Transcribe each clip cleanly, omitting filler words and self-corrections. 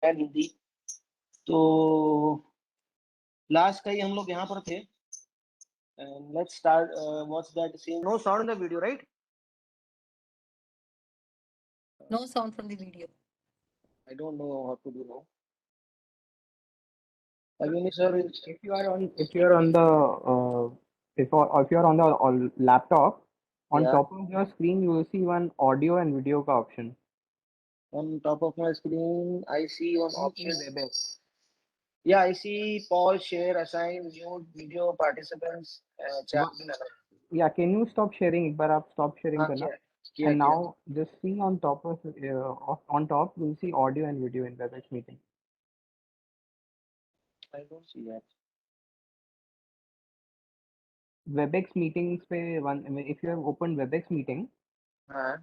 हिंदी। तो लास्ट का ही हम लोग यहाँ पर थे। Let's start what's that scene, no sound in the video right? No sound from the video. I don't know how to do now. Avini sir, If you are on the if you are on the laptop, on yeah, top of your screen you will see one audio and video का option on top of my screen I see one in option. WebEx. Yeah, I see pause, share, assign, mute, video, participants, chat. Yeah, can you stop sharing? एक बार आप stop sharing हाँ करना. किया And किया। now just see on top on top you'll see audio and video in WebEx meeting. I don't see that. WebEx meetings पे one if you have opened WebEx meeting, हाँ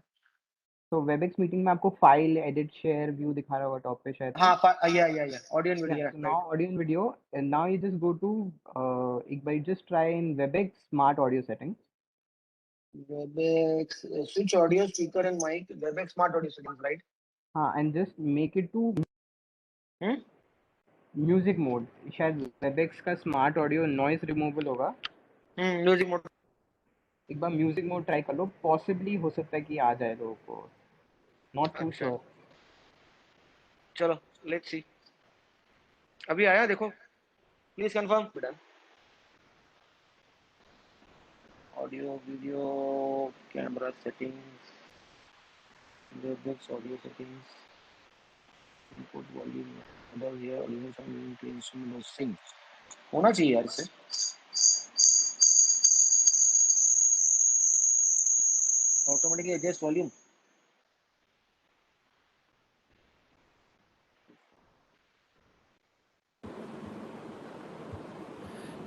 तो WebEx meeting में आपको file edit share view दिखा रहा होगा top पे शायद से. हाँ, yeah, audio and Yeah, video, so right. now audio and video, and now you just go to एक बार just try in WebEx smart audio settings. Webex, switch audio, speaker and mic, Webex smart audio settings, right? हाँ, and just make it to music mode. शायद WebEx का smart audio noise removal होगा. Music mode. एक बार music mode try कर लो, possibly हो सकता है कि आ जाए लोगों को, नॉट टू श्योर. चलो लेट्स सी, अभी आया देखो, प्लीज कंफर्म बेटा। Audio video camera settings, Webex audio settings, input volume, other here, audio sound, instrument sync होना चाहिए यार इससे। Automatically adjust volume.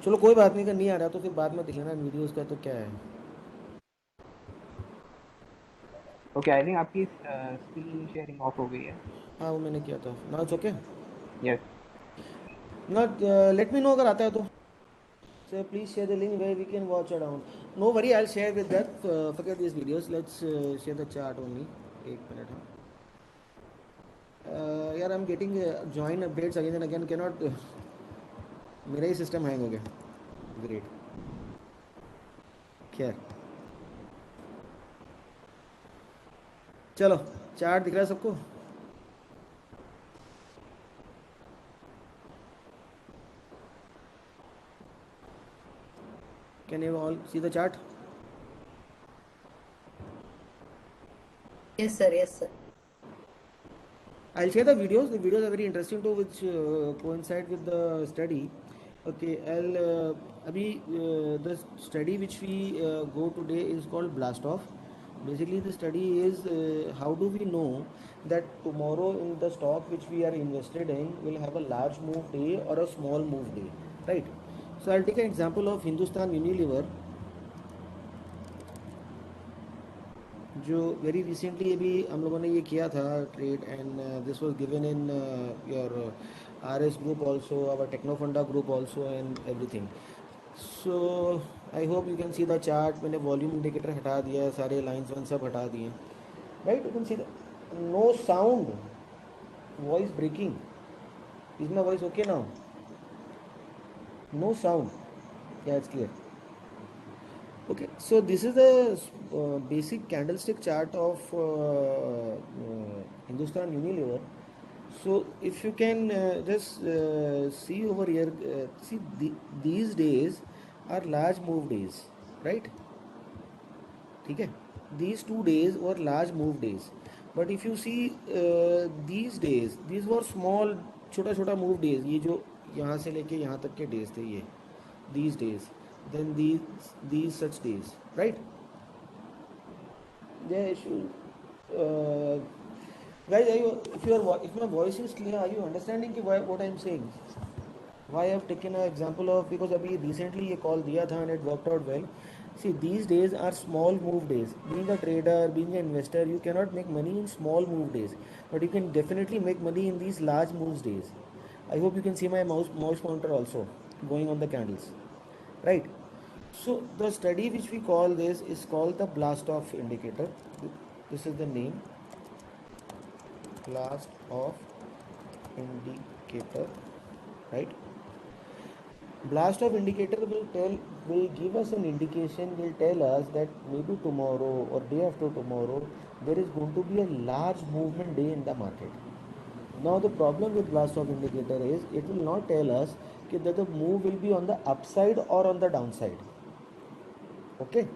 चलो कोई बात नहीं, अगर नहीं आ रहा तो फिर बाद में देख लेना वीडियोस का, तो क्या है। ओके, आई थिंक आपकी स्क्रीन शेयरिंग ऑफ हो गई है. हाँ वो मैंने किया था। Now it's okay. Yes. Not let me no अगर आता है तो। So please share the link where we can watch around. No worry, I'll share with that. Forget these videos. Let's share the chart only. एक minute हाँ। यार I'm getting join updates again and again. Cannot. मेरा ही system hang हो गया। Great. खैर चलो, chart दिख रहा है सबको? Can you all see the chart? Yes, sir. Yes, sir. I'll share the videos. The videos are very interesting too, which coincide with the study. Okay, I'll the study which we go today is called blast off. Basically the study is how do we know that tomorrow in the stock which we are invested in will have a large move day or a small move day, right? So I'll take an example of Hindustan Unilever, जो very recently अभी हम लोगों ने ये किया था trade, and this was given in your RS group also, our Technofunda group also and everything. So I hope you can see the chart. मैंने volume indicator हटा दिया है, सारे लाइन्स वन सब हटा दिए, right? You can see the no sound, voice breaking. Is my voice okay now? No sound? या it's clear? Okay, so this is the basic candlestick chart of Hindustan Unilever. So if you can just see over here, see these days are large move days, right? ठीक है, these 2 days were large move days, but if you see these days, these were small छोटा छोटा move days. ये जो यहाँ से लेके यहाँ तक के days थे, ये these days, then these such days, right? They should, guys, are you, if my voice is clear, are you understanding कि what I'm saying? Why I've taken an example of, because अभी recently ये call दिया था and it worked out well. See, these days are small move days. Being a trader, being an investor, you cannot make money in small move days, but you can definitely make money in these large moves days. I hope you can see my mouse pointer also going on the candles, right? So the study which we call this is called the blast off indicator. This is the name, blast off indicator, right? Blast off indicator will give us an indication, will tell us that maybe tomorrow or day after tomorrow there is going to be a large movement day in the market. Now the problem with blast off indicator is it will not tell us that the move will be on the upside or on the downside. Okay,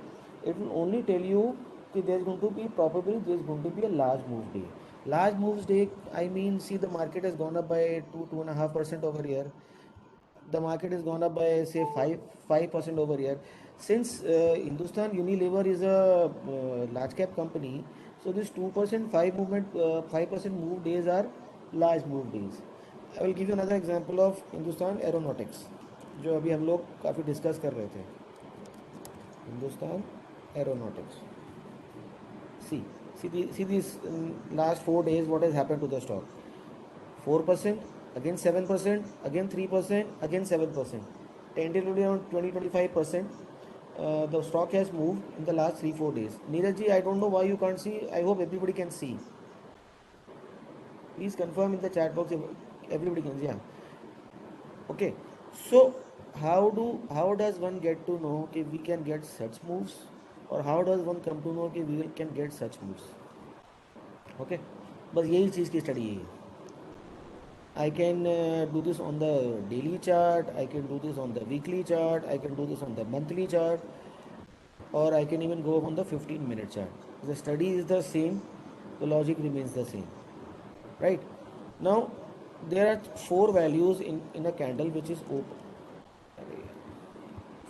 it will only tell you that there's going to be probably there's going to be a large move day. Large moves day, I mean, see the market has gone up by 2.5% over here. The market has gone up by say 5% over here. Since Hindustan Unilever is a large cap company, so this 2% 5% move days are large move days. I will give you another example of Hindustan Aeronautics, जो अभी हम लोग काफ़ी discuss कर रहे थे. Hindustan Aeronautics. See these last 4 days what has happened to the stock. 4%, again 7%, again 3%, again 7%. Tentatively around 20-25%. The stock has moved in the last 3-4 days. Neeraj ji, I don't know why you can't see. I hope everybody can see. Please confirm in the chat box if everybody can see. Yeah. Okay. So how does one get to know कि we can get such moves, or how does one come to know कि we can get such moves? Okay. बस यही चीज़ की study है. I can do this on the daily chart, I can do this on the weekly chart, I can do this on the monthly chart, or I can even go on the 15-minute chart. The study is the same, the logic remains the same, right? Now there are 4 values in a candle which is open.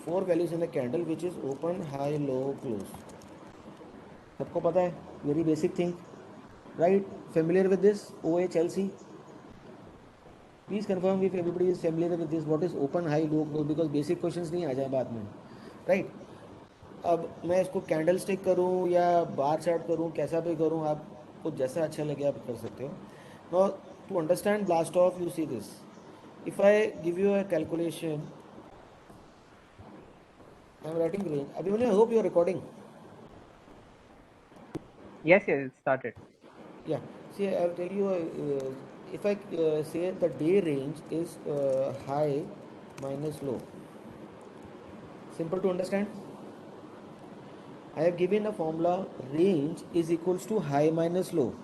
4 values in a candle which is open, high, low, close. सबको पता है, very basic thing, right? Familiar with this OHLC? Please confirm if everybody is familiar with this. What is open, high, low, close? Because basic questions नहीं आ जाए बाद में, right? अब मैं इसको कैंडल स्टिक करूँ या बार चार्ट करूँ, कैसा भी करूँ, आपको जैसा अच्छा लगे आप कर सकते हो. Now to understand blast off, you see this. If I give you a calculation, I am writing range. Abhimanyu, I hope you are recording. Yes, it started. Yeah. See, I will tell you. If I say the day range is high minus low. Simple to understand. I have given a formula, range is equals to high minus low.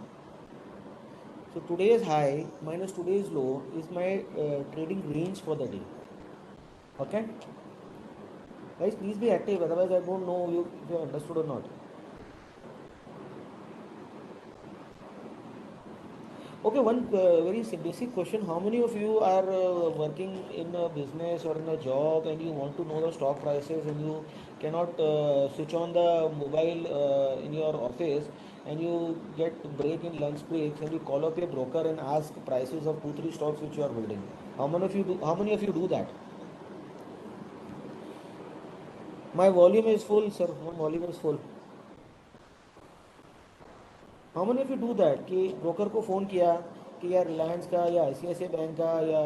So today's high minus today's low is my trading range for the day. Okay? Guys, please be active, otherwise I don't know if you understood or not. Okay, one very basic question. How many of you are working in a business or in a job and you want to know the stock prices and you cannot switch on the mobile in your office, and you get break in lunch breaks and you call up your broker and ask prices of 2-3 stocks which you are holding? How many of you do that? My volume is full, sir. My volume is full. How many of you do that कि broker को phone किया कि यार रिलायंस का या ICICI bank का या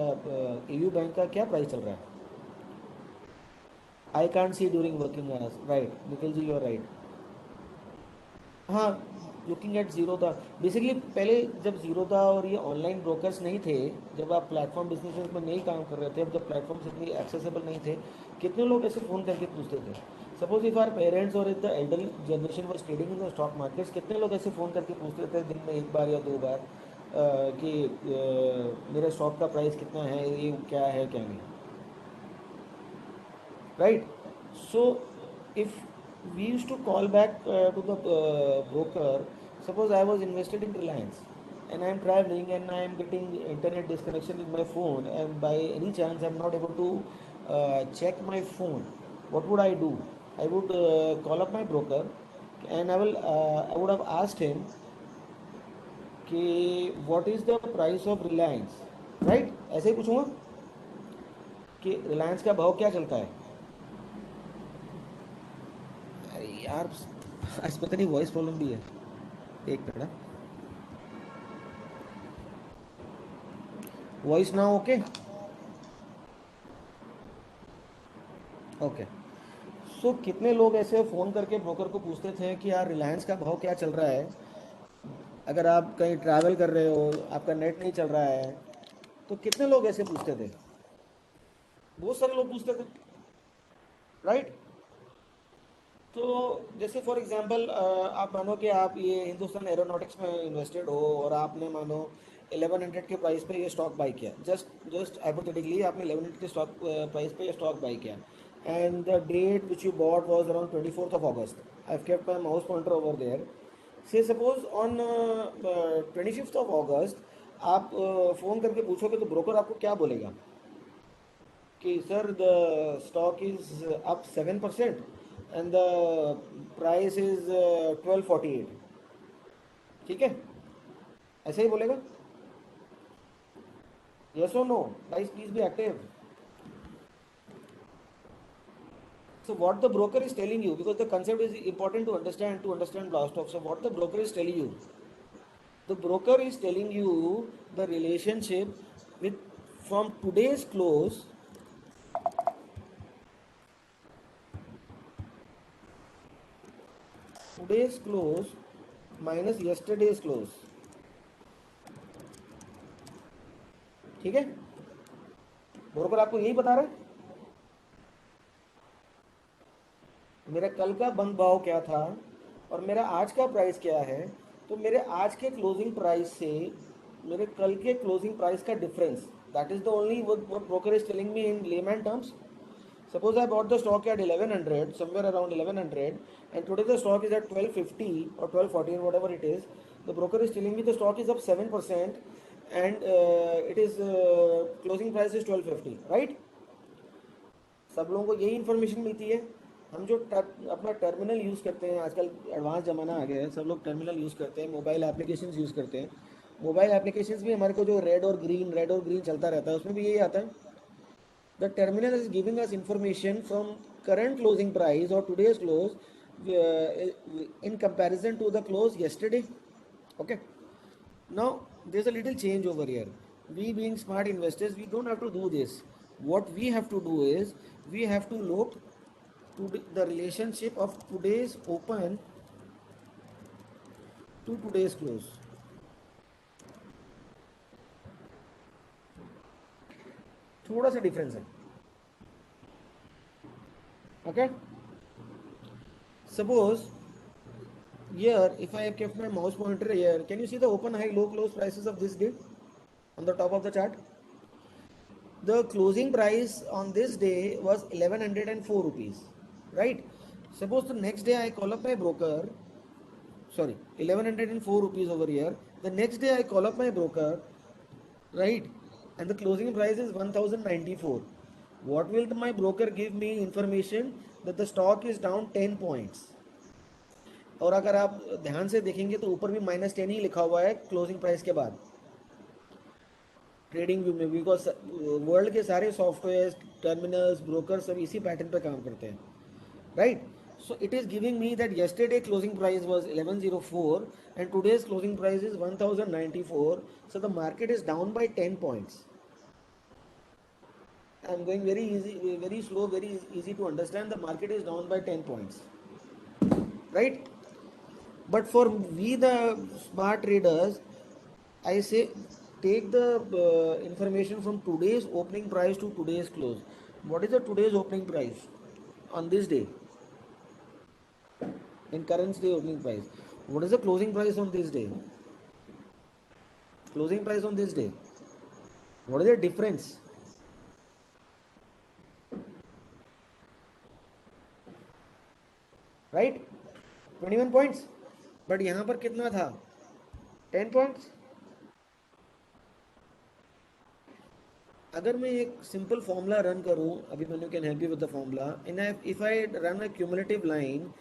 AU bank का क्या प्राइस चल रहा है? I can't see during working hours. Right, Nikhil ji, you are right. हाँ, लुकिंग एट ज़ीरो था. बेसिकली पहले जब ज़ीरो था और ये ऑनलाइन ब्रोकर्स नहीं थे, जब आप प्लेटफॉर्म बिजनेस में नहीं काम कर रहे थे, जब प्लेटफॉर्म्स इतनी एक्सेसिबल नहीं थे, कितने लोग ऐसे फ़ोन करके पूछते थे? सपोज इफ आवर पेरेंट्स और the Elder generation was trading in the stock markets, कितने लोग ऐसे फ़ोन करके पूछते थे दिन में 1 बार या 2 बार कि मेरे स्टॉक का प्राइस कितना है, ये क्या है क्या नहीं, right? So if we used to call back to the broker. Suppose I was invested in Reliance and I am traveling and I am getting internet disconnection in my phone, and by any chance I am not able to check my phone. What would I do? I would call up my broker and I would have asked him कि what is the price of Reliance, right? ऐसे ही पूछूंगा कि Reliance का भाव क्या चलता है. यार आज पता नहीं वॉइस प्रॉब्लम भी है. एक minute. Voice now okay? Okay. So कितने लोग ऐसे फ़ोन करके ब्रोकर को पूछते थे कि यार रिलायंस का भाव क्या चल रहा है? अगर आप कहीं ट्रैवल कर रहे हो, आपका नेट नहीं चल रहा है तो कितने लोग ऐसे पूछते थे? बहुत सारे लोग पूछते थे, राइट? तो जैसे फॉर एग्जांपल आप मानो कि आप ये हिंदुस्तान एरोनॉटिक्स में इन्वेस्टेड हो और आपने मानो 1100 के प्राइस पे ये स्टॉक बाई किया, जस्ट हाइपोथेटिकली आपने 1100 के स्टॉक प्राइस पे ये स्टॉक बाई किया, and the date which you bought was around 24th of August. I've kept my mouse pointer over there. Say suppose on 25th of August आप phone करके पूछोगे तो broker आपको क्या बोलेगा कि sir the stock is up 7% and the price is 1248. ठीक है, ऐसे ही बोलेगा? यस और no? Guys please be active. So what the broker is telling you, because the concept is important to understand blast off. So what the broker is telling you, the broker is telling you the relationship with from today's close minus yesterday's close. ठीक है, broker आपको यही बता रहा है मेरा कल का बंद भाव क्या था और मेरा आज का प्राइस क्या है, तो मेरे आज के क्लोजिंग प्राइस से मेरे कल के क्लोजिंग प्राइस का difference, that is the only what broker is telling me in layman terms. Suppose I bought the stock at 1100, somewhere around 1100, and today the stock is at 1250 or 1214, whatever it is. The broker is telling me the stock is up 7% and it is closing price is 1250, right? सब लोगों को यही information मिलती है. हम जो अपना terminal use करते हैं, आजकल एडवांस ज़माना आ गया है, सब लोग टर्मिनल यूज़ करते हैं, मोबाइल एप्लीकेशंस यूज़ करते हैं. मोबाइल एप्लीकेशंस भी हमारे को जो रेड और ग्रीन चलता रहता है, उसमें भी यही आता है. The terminal is giving us information from current closing price or today's close in comparison to the close yesterday. Okay. Now there's a little change over here. We being smart investors, we don't have to do this. What we have to do is we have to look to the relationship of today's open to today's close. थोड़ा सा difference है. Okay, suppose here if I have kept my mouse pointer here, can you see the open, high, low, close prices of this day on the top of the chart? The closing price on this day was 1104 rupees, right? Suppose the next day I call up my broker, sorry, 1104 rupees over here. The next day I call up my broker, right, and the closing price is 1094. What will my broker give me information that the stock is down 10 points. और अगर आप ध्यान से देखेंगे तो ऊपर भी -10 ही लिखा हुआ है क्लोजिंग प्राइस के बाद ट्रेडिंग व्यू में, बिकॉज वर्ल्ड के सारे सॉफ्टवेयर, टर्मिनल्स, ब्रोकर सब इसी पैटर्न पे काम करते हैं, right? So it is giving me that yesterday closing price was 1104 and today's closing price is 1094. So the market is down by 10 points. I'm going very easy, very slow, very easy to understand. The market is down by 10 points, right? But for we the smart traders, I say take the information from today's opening price to today's close. What is the today's opening price on this day? In current day opening price. What is the closing price on this day? Closing price on this day. What is the difference? Right? 21 points. But यहाँ पर कितना था? 10 points. अगर मैं एक simple formula run करूँ, अभी मैंने can help you with the formula, and if I run a cumulative line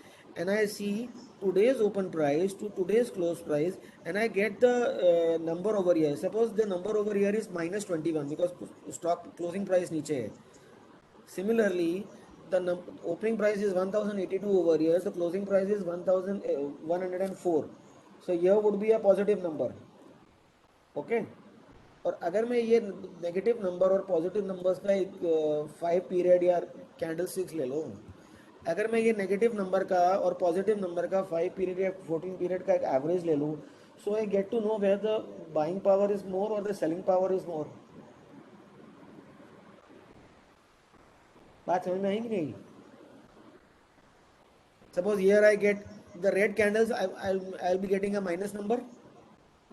and I see today's open price to today's close price and I get the number over here. Suppose the number over here is -21 because stock closing price नीचे है. Similarly, the opening price is 1082 over here, the closing price is 1104. So here would be a positive number. Okay. और अगर मैं ये negative number और positive numbers का एक 5 period या कैंडल स्टिक्स ले लो, अगर मैं ये नेगेटिव नंबर का और पॉजिटिव नंबर का 5 पीरियड या 14 पीरियड का एक एवरेज ले लूँ, so I get to know where the buying power is more और the selling power is more. बात समझ में आई कि नहीं? Suppose here I get the red candles, I will be getting a minus number,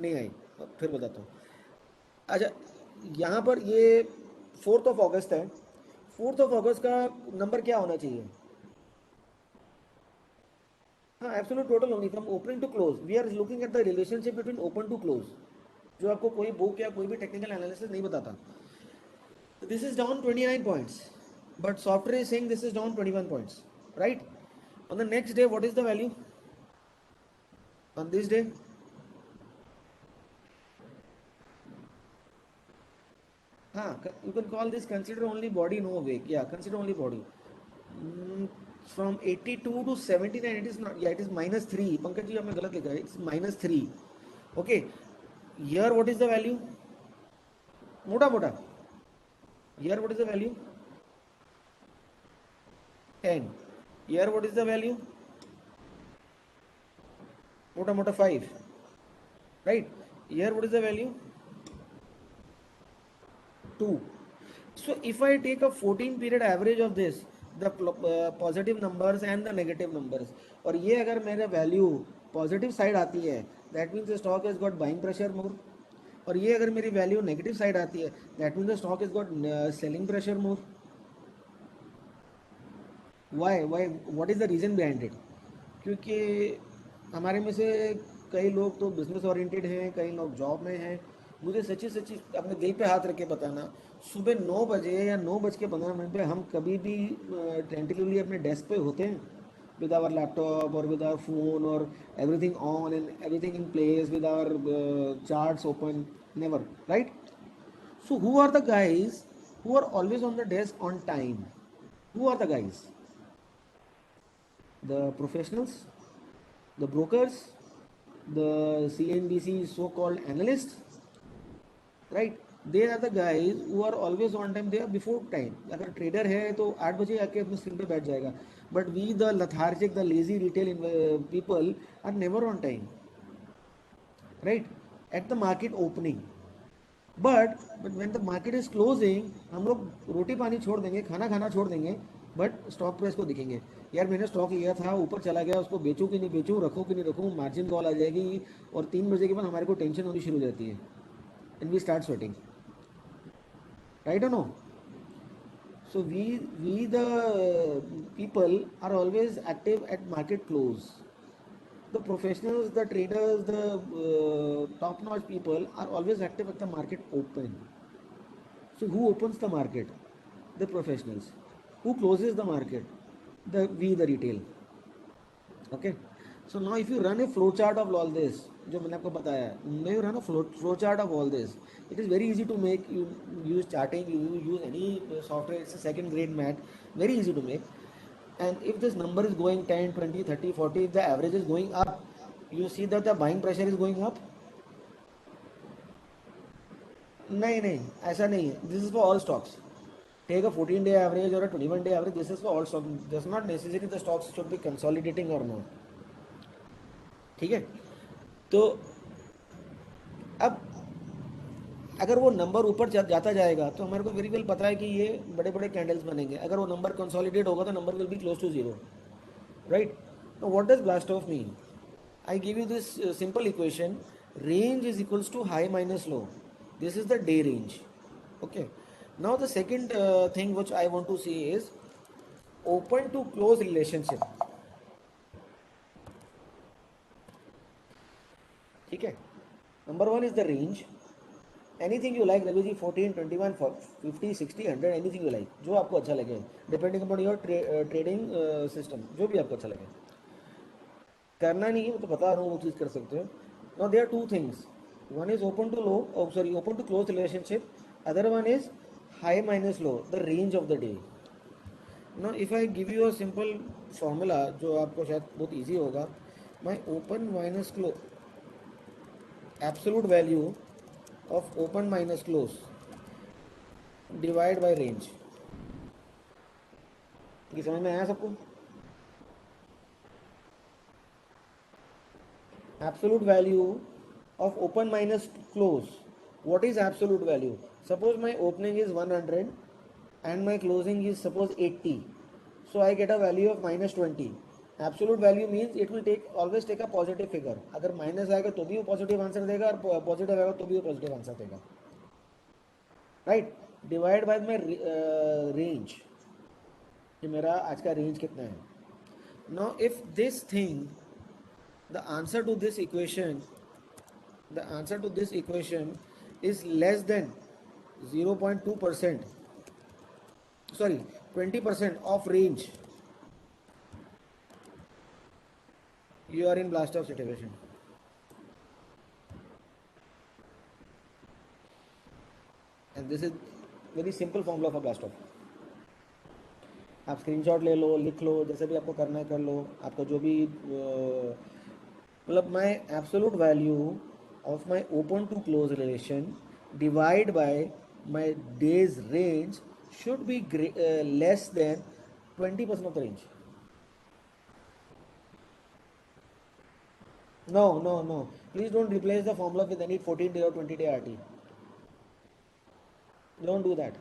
नहीं आई। फिर बताता हूँ। अच्छा, यहाँ पर ये 4th ऑफ अगस्त है, 4th ऑफ अगस्त का नंबर क्या होना चाहिए? हाँ, एब्सोल्यूट टोटल होनी, from opening to close. We are looking at the relationship between open to close, जो आपको कोई बुक या कोई भी टेक्निकल एनालिसिस नहीं बताता। This is down 29 points, but software is saying this is down 21 points, right? On the next day what is the value on this day? You can call this consider only body, no wake. Yeah, consider only body. From 82 to 79, it is not. Yeah, it is -3. Pankaj ji, आपने गलत लिखा है. It's -3. Okay. Here, what is the value? मोटा मोटा. Here, what is the value? 10. Here, what is the value? मोटा मोटा 5. Right. Here, what is the value? 2. So if I take a 14 period average of this, the positive numbers and the negative numbers, और ये अगर मेरा value positive side आती है, that means the stock has got buying pressure more, और ये अगर मेरी वैल्यू नेगेटिव साइड आती है, that means the stock has got selling pressure more. Why what is the reason behind it? क्योंकि हमारे में से कई लोग तो बिजनेस ओरिएंटेड हैं, कई लोग जॉब में हैं। मुझे सच्ची सच्ची अपने दिल पे हाथ रख के बताना, सुबह 9 बजे या 9:15 पे हम कभी भी टेंटेटिवली अपने डेस्क पे होते हैं विद आवर लैपटॉप और विद आवर फोन और everything on and everything in place with our charts open? Never, right? So who are the guys who are always on the desk on time? Who are the guys? The professionals, the brokers, the CNBC so-called analysts, right? They are the guys who are always on time. They are before time. अगर trader है तो 8 बजे आके अपने screen पे बैठ जाएगा, but we the lethargic, the lazy retail people are never on time, right? At the market opening, but when the market is closing, हम लोग रोटी पानी छोड़ देंगे, खाना खाना छोड़ देंगे, बट स्टॉक प्राइस को दिखेंगे। यार मैंने स्टॉक लिया था, ऊपर चला गया, उसको बेचूं कि नहीं बेचूं, रखूं कि नहीं रखूं, मार्जिन कॉल आ जाएगी, और 3 बजे के बाद हमारे को टेंशन होनी शुरू हो जाती है, and we start sweating, right और no? So we the people are always active at market close. The professionals, the traders, the top-notch people are always active at the market open. So who opens the market? The professionals. Who closes the market? We the retail. Okay. So now if you run a flow chart of all this, जो मैंने आपको बताया, when you run a flow chart of all this, it is very easy to make. You use charting, you use any software. It's a second grade math, very easy to make. And if this number is going 10, 20, 30, 40, if the average is going up, you see that the buying pressure is going up. नहीं, ऐसा नहीं है. This is for all stocks. Take a 14-day average or a 21-day average. This is for all stocks. Does not necessarily the stocks should be consolidating or not. ठीक है? तो अब अगर वो नंबर ऊपर जाता जाएगा तो हमारे को वेरी वेल पता है कि ये बड़े बड़े कैंडल्स बनेंगे. अगर वो नंबर कंसोलिडेट होगा तो number will be close to 0, right? Now what does blast off mean? I give you this simple equation. Range is equals to high minus low. This is the day range. Okay. Now the second thing which I want to see is open to close relationship. ठीक है. Number 1 is the range. Anything you like, Ravi ji, 14, 21, 50, 60, 100, anything you like, जो आपको अच्छा लगे, depending upon your trading system, जो भी आपको अच्छा लगे. करना नहीं है, वो तो बता रहा हूँ, वो चीज़ कर सकते हो. Now there are 2 things. One is open to low, open to close relationship. Other one is high minus low, the range of the day. Now if I give you a simple formula जो आपको शायद बहुत easy होगा. My open minus close, absolute value of open minus close divide by range. ये समझ में आया सबको? Absolute value of open minus close. What is absolute value? Suppose my opening is 100 and my closing is suppose 80, so I get a value of minus 20. Absolute value means it will always take a positive figure. अगर minus आएगा तो भी वो positive answer देगा और positive आएगा तो भी वो पॉजिटिव आंसर देगा, right. Divide by my range, कि मेरा आज का रेंज कितना है. Now if this thing, the answer to this equation is less than 0.2%, sorry, 20% of range, you are in blast off situation. And this is very simple formula for blast off. आप screenshot ले लो, लिख लो, जैसे भी आपको करना है कर लो. आपका जो भी मतलब my absolute value of my open to close relation divide by my day's range should be less than 20% of the range. No, please don't replace the formula with any 14-day or 20-day RT. Don't do that.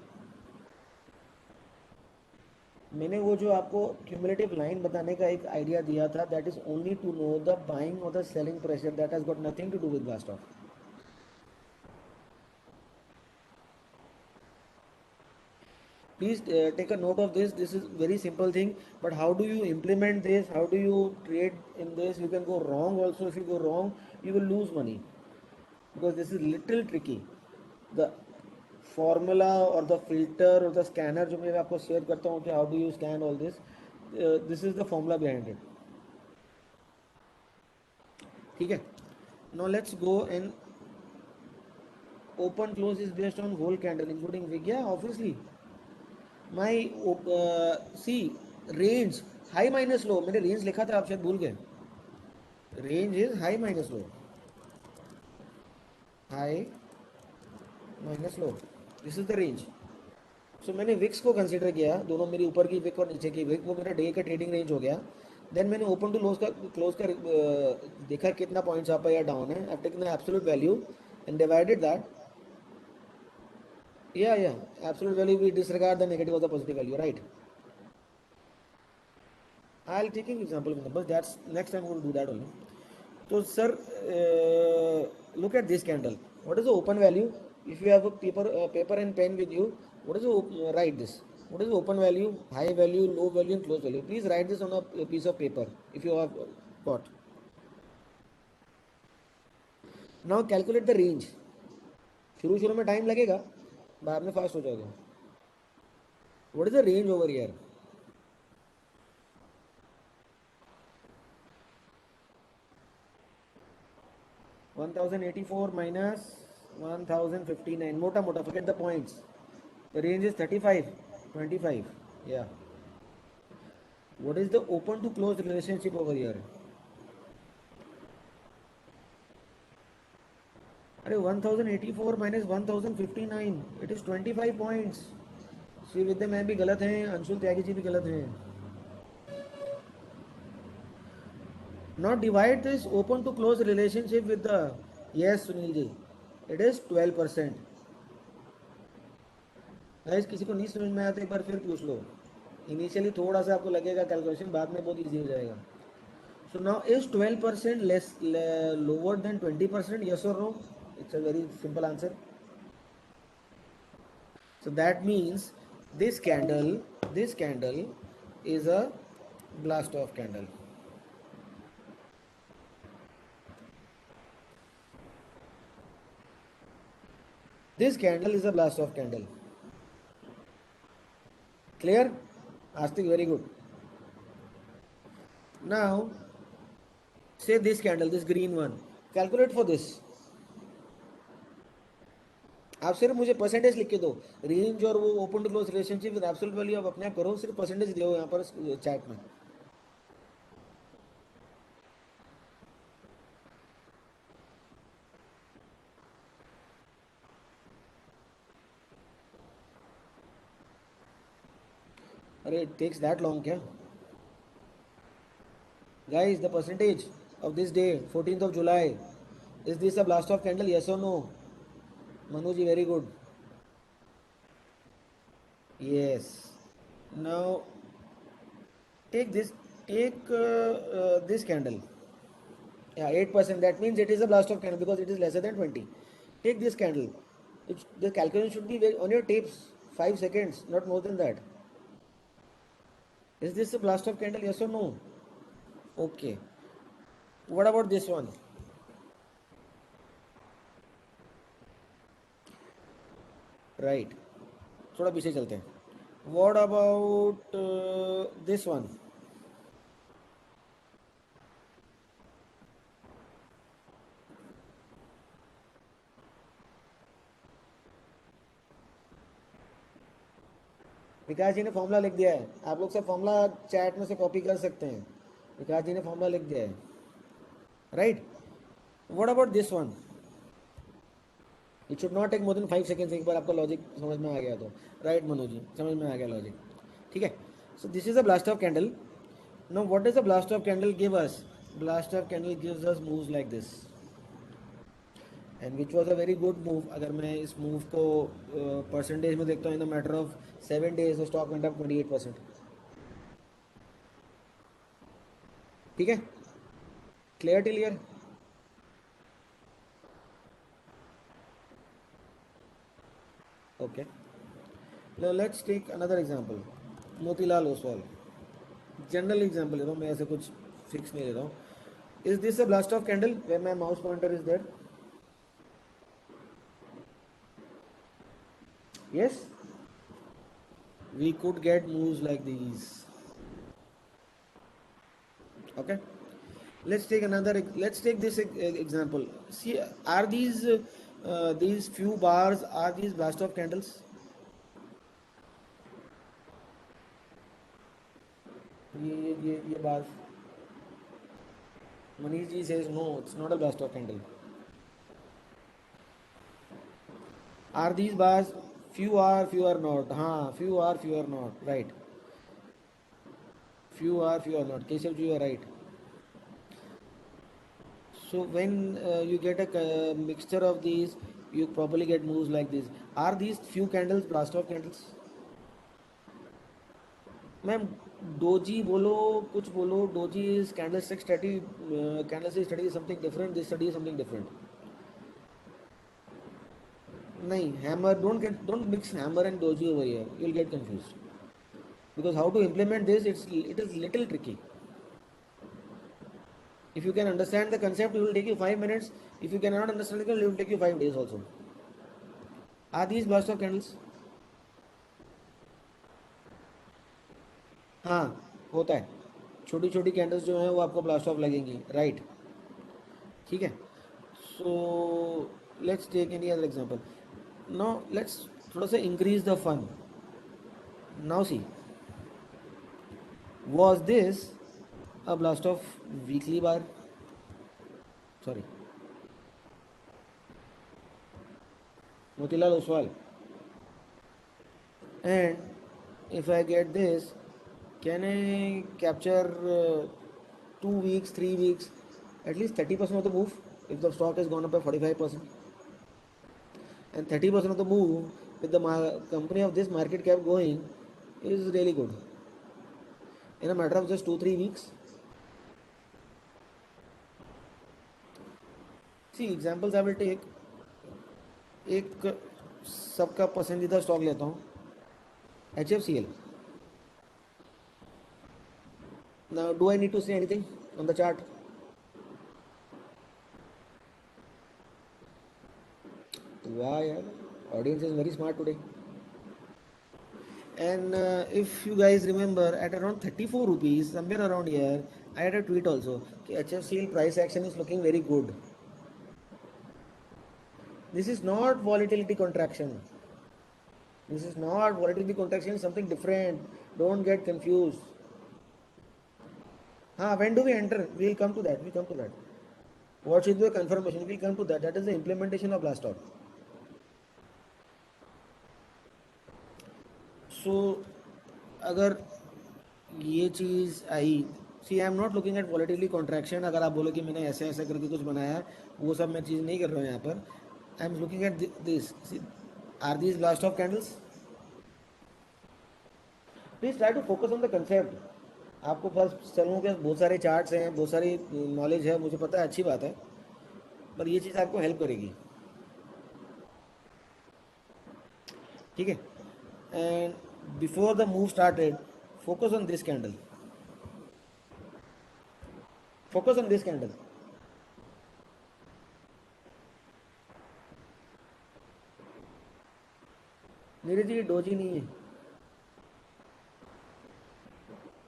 मैंने वो जो आपको cumulative line बताने का एक idea दिया था, that is only to know the buying और the selling pressure, that has got nothing to do with blast off. Please take a note of this. This is very simple thing, but how do you implement this? How do you trade in this? You can go wrong also. If you go wrong, you will lose money, because this is little tricky. The formula or the filter or the scanner जो मैं आपको share करता हूँ कि how do you scan all this, this is the formula behind it. ठीक है. Now let's go and open close is based on whole candle including wick. Yeah, obviously. My see range high minus low, मैंने range लिखा था, आप शायद भूल गए. Range is high minus low, high minus low, this is the range. So मैंने wicks को consider किया, दोनों मेरी ऊपर की विक और नीचे की विक, वो मेरा डे का ट्रेडिंग रेंज हो गया. देन मैंने ओपन टू क्लोज का देखा कितना पॉइंट्स अप है या डाउन है. I taken the absolute value and divided that. Yeah, absolute value, we disregard the negative or the positive value, right? I'll take an example of numbers. That's next time we'll do that only. So sir, look at this candle. What is the open value? If you have a paper and pen with you, what is the write this? What is the open value, high value, low value and close value? Please write this on a piece of paper if you have got. Now calculate the range. शुरू में time लगेगा, बाद में fast हो जाएगा. What is the range over here? $1,084 minus 1,059, मोटा मोटा, forget the points. The range is 35, 25. Yeah. What is the open to close relationship over here? अरे 1084 minus 1059, it is 25 points. Shri Vidya ma'am भी गलत हैं, अंशुल त्यागी जी भी गलत हैं. Now divide this open to close relationship with the, yes Sunil ji, it is 12%. Guys किसी को नहीं समझ में आया तो एक बार फिर पूछ लो. इनिशियली थोड़ा सा आपको लगेगा कैलकुलेशन, बाद में बहुत इजी हो जाएगा. So now is 12% lower than 20%? Yes or no? It's a very simple answer. So that means this candle is a blast off candle. This candle is a blast off candle. Clear? Astik, very good. Now say this candle, this green one, calculate for this. आप सिर्फ मुझे percentage लिख के दो. Range और वो open to close relationship with absolute value आप अपने आप करो, सिर्फ परसेंटेज दो यहाँ पर चैट में. अरे it takes that long क्या? Guys, the percentage of this day, 14th of July, is this a blast off candle? Yes or no? Manu ji, very good. Yes. Now take this candle. Yeah, 8%. That means it is a blast off candle because it is lesser than 20. Take this candle. The calculation should be on your tapes. 5 seconds, not more than that. Is this a blast off candle? Yes or no? Okay. What about this one? Right. थोड़ा पीछे चलते हैं. What about this one? विकास जी ने formula लिख दिया है. आप लोग सब फॉर्मूला चैट में से कॉपी कर सकते हैं. विकास जी ने फॉर्मूला लिख दिया है. Right. What about this one? It should not take more than 5 seconds. एक बार आपका लॉजिक समझ में आ गया तो. राइट मनोज जी, समझ में आ गया लॉजिक. ठीक है. सो this is a blast off candle. Now what does a blast off candle give us? Blast off candle gives us moves like this, and which was a very good move. अगर मैं इस move को percentage में देखता हूँ, in the matter of 7 days the stock went up 28%. ठीक है. Clear till here? Okay. Now let's take another example. Motilal Oswal. General example ले रहा हूँ मैं, ऐसे कुछ फिक्स नहीं ले रहा हूँ. Is this a blast off candle where my mouse pointer is there? Yes, we could get moves like these. Okay, let's take let's take this example. See, are these few bars, are these blast off candles? ये bars. Manish ji says no, it's not a blast off candle. Are these bars? Few are not. हाँ, few are not. Right. Few are not. Keshav ji, you are right. So when you get a mixture of these, you probably get moves like this. Are these few candles blast off candles? Ma'am doji बोलो, कुछ बोलो, doji is candlestick study. Candlestick study is something different. This study is something different. नहीं, hammer, don't mix hammer and doji over here. You'll get confused. Because how to implement this, it is little tricky. If you can understand the concept, it will take you 5 minutes. If you cannot understand it, it will take you 5 days also. Are these blast of candles? हाँ, होता है. छोटी छोटी candles जो हैं वो आपको blast of लगेंगी. राइट. ठीक है. So let's take any other example. Now let's थोड़ा सा increase the fun. Now see, was this a blast of weekly bar? Sorry, Motilal Oswal. And if I get this, can I capture 2 weeks, 3 weeks, at least 30% of the move if the stock has gone up by 45%? And 30% of the move with the company of this market cap going is really good in a matter of just 2-3 weeks. See, examples I will take. एक सबका पसंदीदा stock लेता हूँ, HFCL. Now, do I need to say anything on the chart? Wow, yeah. Audience is very smart today. And if you guys remember, at around 34 rupees, somewhere around here, I had a tweet also. HFCL price action is looking very good. This is not volatility contraction. This is not volatility contraction, something different. Don't get confused. When do we enter? We'll come to that. What should be the confirmation? We'll come to that. That is the implementation of blast off. So, अगर ये चीज़ आई, see I am not looking at volatility contraction. अगर आप बोलो कि मैंने ऐसे ऐसे करके कुछ बनाया, वो सब मैं चीज़ नहीं कर रहा हूँ यहाँ पर. I am looking at this. Are these blast off candles? Please try to focus on the concept. आपको पास चलों के बहुत सारे चार्ट्स हैं, बहुत सारी नॉलेज है, मुझे पता है, अच्छी बात है, पर ये चीज़ आपको हेल्प करेगी। ठीक है, and before the move started focus on this candle, focus on this candle. Neeraj ji, ये डोजी नहीं है,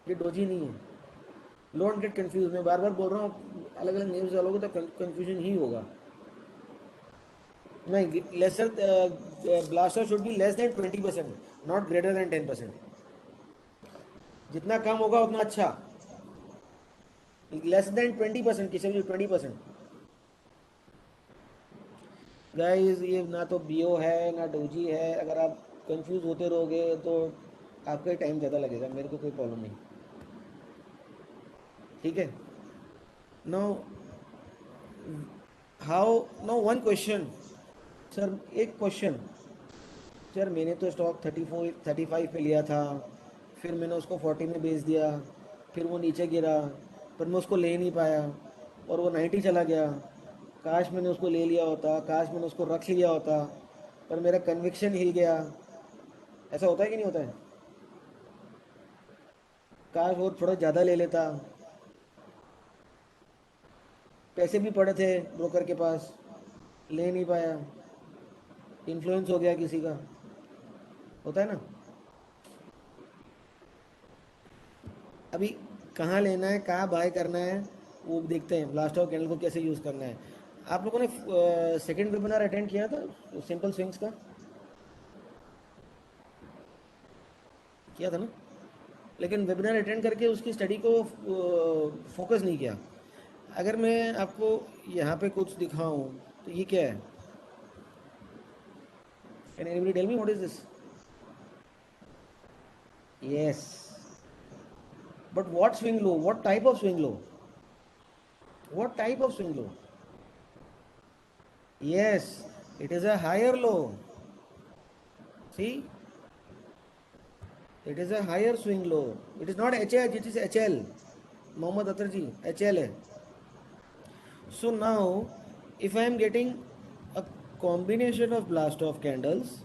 ये डोजी नहीं है। डोंट गेट कंफ्यूज, मैं बार बार बोल रहा हूँ, अलग अलग नेम्स डालोगे तो कंफ्यूजन ही होगा। नहीं, lesser blaster should be less than 20%, not greater than 10%। जितना कम होगा उतना अच्छा। लेस देन 20%, किसी भी 20%। गाइस, ये ना तो बीओ है ना डोजी है, अगर आप कंफ्यूज होते रहोगे तो आपका टाइम ज़्यादा लगेगा, मेरे को कोई प्रॉब्लम नहीं। ठीक है, no how, no one question sir, एक क्वेश्चन सर, मैंने तो स्टॉक 35 पे लिया था, फिर मैंने उसको 40 में बेच दिया, फिर वो नीचे गिरा, पर मैं उसको ले नहीं पाया और वो 90 चला गया। काश मैंने उसको ले लिया होता, काश मैंने उसको रख लिया होता, पर मेरा कन्विक्शन हिल गया। ऐसा होता है कि नहीं होता है? काश वो थोड़ा ज़्यादा ले लेता, पैसे भी पड़े थे ब्रोकर के पास, ले नहीं पाया, इन्फ्लुएंस हो गया किसी का, होता है ना। अभी कहाँ लेना है, कहाँ बाय करना है, वो देखते हैं, ब्लास्ट ऑफ कैंडल को कैसे यूज़ करना है। आप लोगों ने सेकंड वेबिनार अटेंड किया था सिंपल स्विंग्स का? किया था ना? लेकिन वेबिनार अटेंड करके उसकी स्टडी को फोकस नहीं किया। अगर मैं आपको यहाँ पे कुछ दिखाऊं तो ये क्या है? Can anybody tell me what is this? Yes, but what swing low, what type of swing low, what type of swing low? Yes, it is a higher low. See, it is a higher swing low. It is not HH, it is HL. Mohammad Atar ji, HL है. So now, if I am getting a combination of blast off candles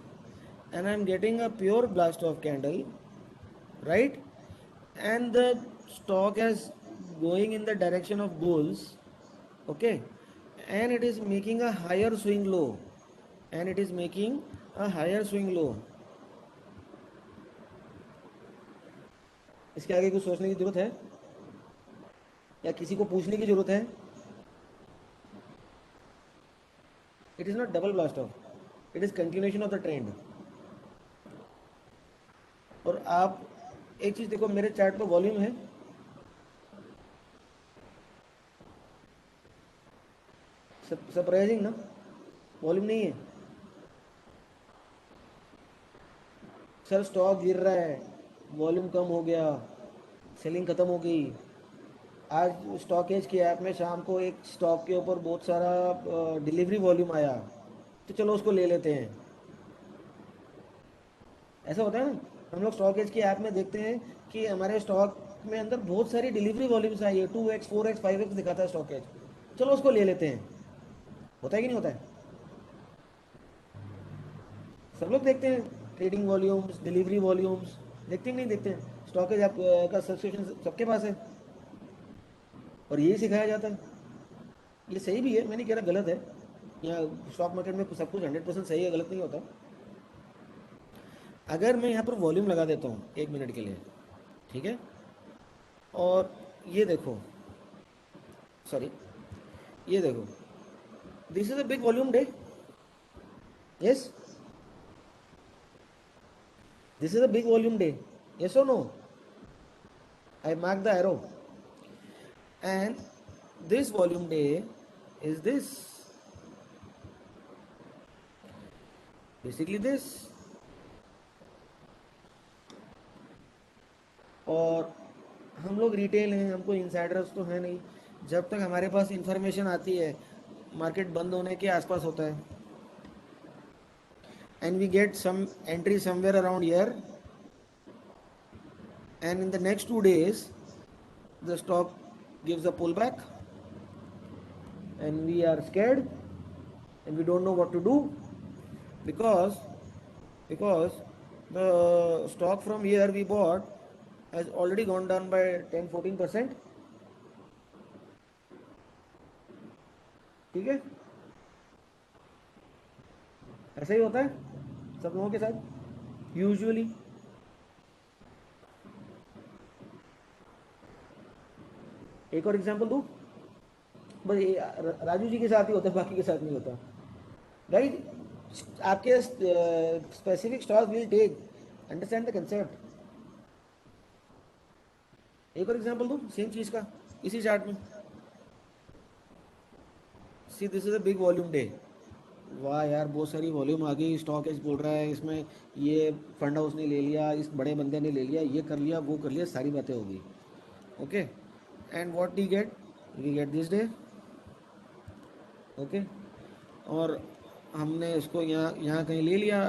and I am getting a pure blast off candle, right? And the stock is going in the direction of bulls, okay? And it is making a higher swing low, and it is making a higher swing low. इसके आगे कुछ सोचने की जरूरत है या किसी को पूछने की जरूरत है? It is not double blast of, it is continuation of the trend. और आप एक चीज देखो, मेरे चार्ट पे वॉल्यूम है, सरप्राइजिंग ना, वॉल्यूम नहीं है। सर स्टॉक गिर रहा है, वॉल्यूम कम हो गया, सेलिंग खत्म हो गई। आज स्टॉक एज की ऐप में शाम को एक स्टॉक के ऊपर बहुत सारा डिलीवरी वॉल्यूम आया, तो चलो उसको ले लेते हैं। ऐसा होता है ना, हम लोग स्टॉक एज की ऐप में देखते हैं कि हमारे स्टॉक में अंदर बहुत सारी डिलीवरी वॉल्यूम्स आई है, 2x 4x 5x दिखाता है स्टॉक एज, चलो उसको ले लेते हैं। होता है कि नहीं होता है? सब लोग देखते हैं ट्रेडिंग वॉल्यूम्स, डिलीवरी वॉल्यूम्स, देखते हैं नहीं देखते हैं? स्टॉक एज का सब्सक्रिप्शन सबके पास है और यही सिखाया जाता है। ये सही भी है, मैं नहीं कह रहा गलत है, या स्टॉक मार्केट में सब कुछ 100% सही है, गलत नहीं होता। अगर मैं यहाँ पर वॉल्यूम लगा देता हूँ 1 मिनट के लिए, ठीक है, और ये देखो, सॉरी, ये देखो, this is a big volume day, yes, this is a big volume day, yes or no? I mark the arrow, and this volume day is this, basically this. और हम लोग रिटेल हैं, हमको इनसाइडर्स तो है नहीं। जब तक हमारे पास इंफॉर्मेशन आती है, मार्केट बंद होने के आसपास होता है, and we get some entry somewhere around here, and in the next 2 days the stock gives a pullback and we are scared and we don't know what to do because the stock from here we bought has already gone down by 10-14%. ठीक है, ऐसा ही होता है सब लोगों के साथ usually. एक और एग्जांपल दूं, बस ये राजू जी के साथ ही होता है, बाकी के साथ नहीं होता. राइट, आपके specific stock will take, understand the concept. एक और एग्जांपल दूं सेम चीज का इसी चार्ट में. सी this is a big volume day. वाह यार, बहुत सारी वॉल्यूम आ गई, स्टॉक एज बोल रहा है इसमें ये फंड हाउस ने ले लिया, इस बड़े बंदे ने ले लिया, ये कर लिया, वो कर लिया, सारी बातें हो गई. Okay, and what we get this day. Okay, और हमने इसको यहाँ यहाँ कहीं ले लिया